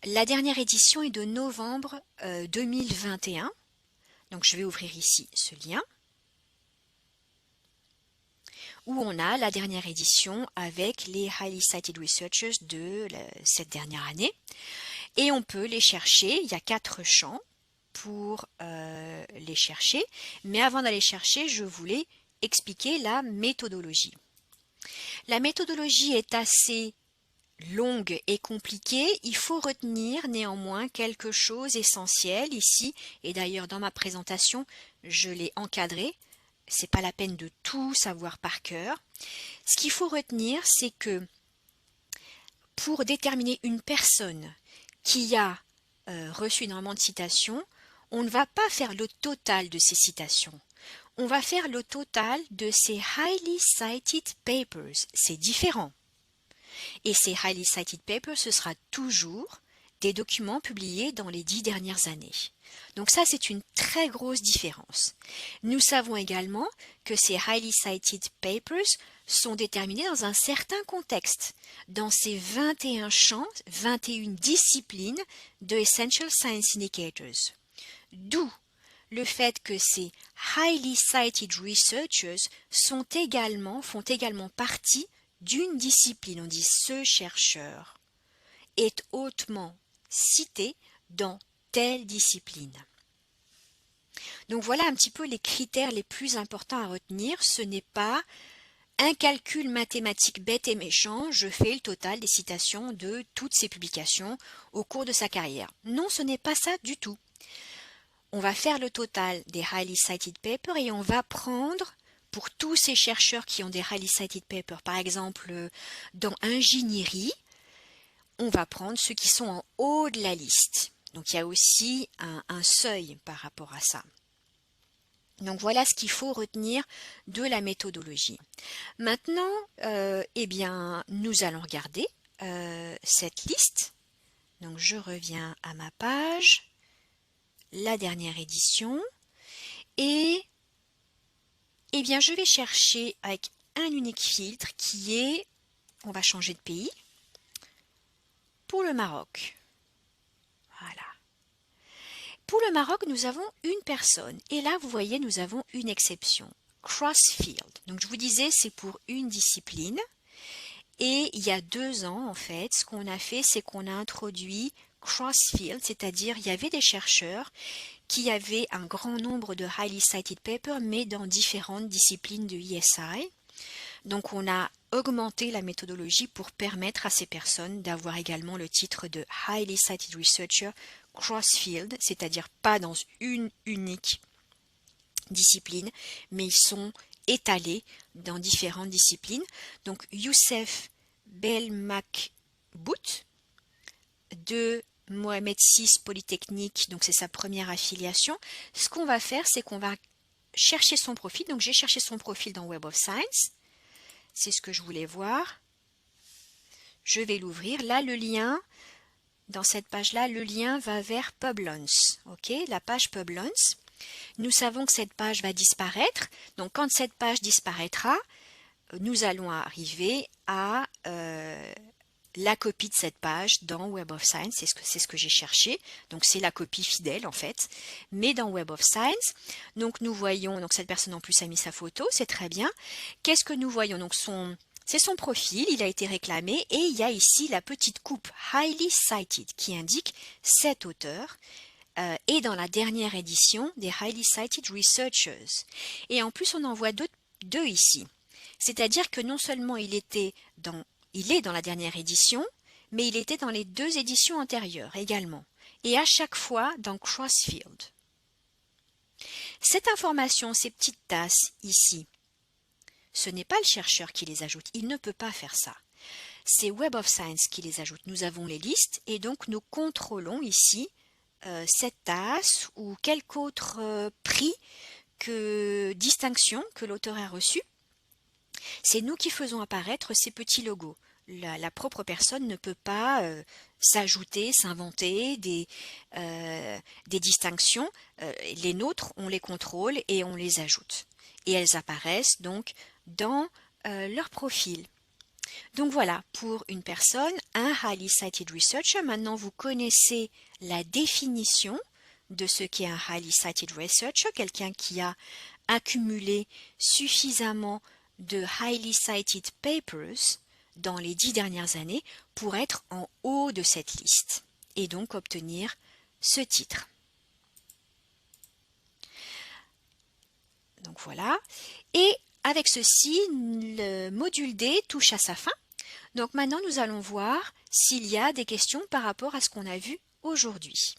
S1: La dernière édition est de novembre 2021. Donc je vais ouvrir ici ce lien où on a la dernière édition avec les Highly Cited Researchers de cette dernière année. Et on peut les chercher, il y a 4 champs pour les chercher. Mais avant d'aller chercher, je voulais expliquer la méthodologie. La méthodologie est assez longue et compliquée. Il faut retenir néanmoins quelque chose d'essentiel ici. Et d'ailleurs, dans ma présentation, je l'ai encadré. Ce n'est pas la peine de tout savoir par cœur. Ce qu'il faut retenir, c'est que pour déterminer une personne qui a reçu énormément de citations, on ne va pas faire le total de ces citations. On va faire le total de ces highly cited papers. C'est différent. Et ces highly cited papers, ce sera toujours des documents publiés dans les 10 dernières années. Donc ça, c'est une très grosse différence. Nous savons également que ces highly cited papers sont déterminés dans un certain contexte, dans ces 21 champs, 21 disciplines de Essential Science Indicators. D'où le fait que ces highly cited researchers font également partie d'une discipline. On dit ce chercheur est hautement cité dans telle discipline. Donc voilà un petit peu les critères les plus importants à retenir. Ce n'est pas un calcul mathématique bête et méchant, je fais le total des citations de toutes ces publications au cours de sa carrière. Non, ce n'est pas ça du tout. On va faire le total des highly cited papers et on va prendre pour tous ces chercheurs qui ont des highly cited papers, par exemple dans ingénierie, on va prendre ceux qui sont en haut de la liste. Donc il y a aussi un seuil par rapport à ça. Donc voilà ce qu'il faut retenir de la méthodologie. Maintenant, nous allons regarder cette liste. Donc je reviens à ma page, la dernière édition, et je vais chercher avec un unique filtre qui est, on va changer de pays, pour le Maroc. Voilà. Pour le Maroc, nous avons une personne. Et là, vous voyez, nous avons une exception. Crossfield. Donc, je vous disais, c'est pour une discipline. Et il y a 2 ans, en fait, ce qu'on a fait, c'est qu'on a introduit crossfield, c'est-à-dire il y avait des chercheurs qui avaient un grand nombre de highly cited papers, mais dans différentes disciplines de ESI. Donc on a augmenté la méthodologie pour permettre à ces personnes d'avoir également le titre de highly cited researcher crossfield, c'est-à-dire pas dans une unique discipline, mais ils sont étalés dans différentes disciplines. Donc Youssef Belmakbout de Mohamed VI Polytechnique, donc c'est sa première affiliation. Ce qu'on va faire, c'est qu'on va chercher son profil. Donc j'ai cherché son profil dans Web of Science. C'est ce que je voulais voir. Je vais l'ouvrir. Là, le lien, dans cette page-là, le lien va vers Publons. Ok, la page Publons. Nous savons que cette page va disparaître. Donc, quand cette page disparaîtra, nous allons arriver à la copie de cette page dans Web of Science. C'est ce que j'ai cherché. Donc, c'est la copie fidèle, en fait. Mais dans Web of Science, donc nous voyons, donc cette personne en plus a mis sa photo, c'est très bien. Qu'est-ce que nous voyons? Donc, c'est son profil, il a été réclamé et il y a ici la petite coupe Highly Cited qui indique cet auteur est dans la dernière édition des Highly Cited Researchers. Et en plus, on en voit deux ici. C'est-à-dire que non seulement il est dans la dernière édition, mais il était dans les 2 éditions antérieures également. Et à chaque fois dans Crossfield. Cette information, ces petites tasses ici, ce n'est pas le chercheur qui les ajoute. Il ne peut pas faire ça. C'est Web of Science qui les ajoute. Nous avons les listes et donc nous contrôlons ici cette tasse ou quelque autre prix, distinction que l'auteur a reçu. C'est nous qui faisons apparaître ces petits logos. La propre personne ne peut pas s'ajouter, s'inventer des distinctions. Les nôtres, on les contrôle et on les ajoute. Et elles apparaissent donc dans leur profil. Donc voilà, pour une personne, un Highly Cited Researcher. Maintenant, vous connaissez la définition de ce qu'est un Highly Cited Researcher, quelqu'un qui a accumulé suffisamment de Highly Cited Papers dans les 10 dernières années pour être en haut de cette liste et donc obtenir ce titre. Donc voilà. Et avec ceci, le module D touche à sa fin. Donc maintenant, nous allons voir s'il y a des questions par rapport à ce qu'on a vu aujourd'hui.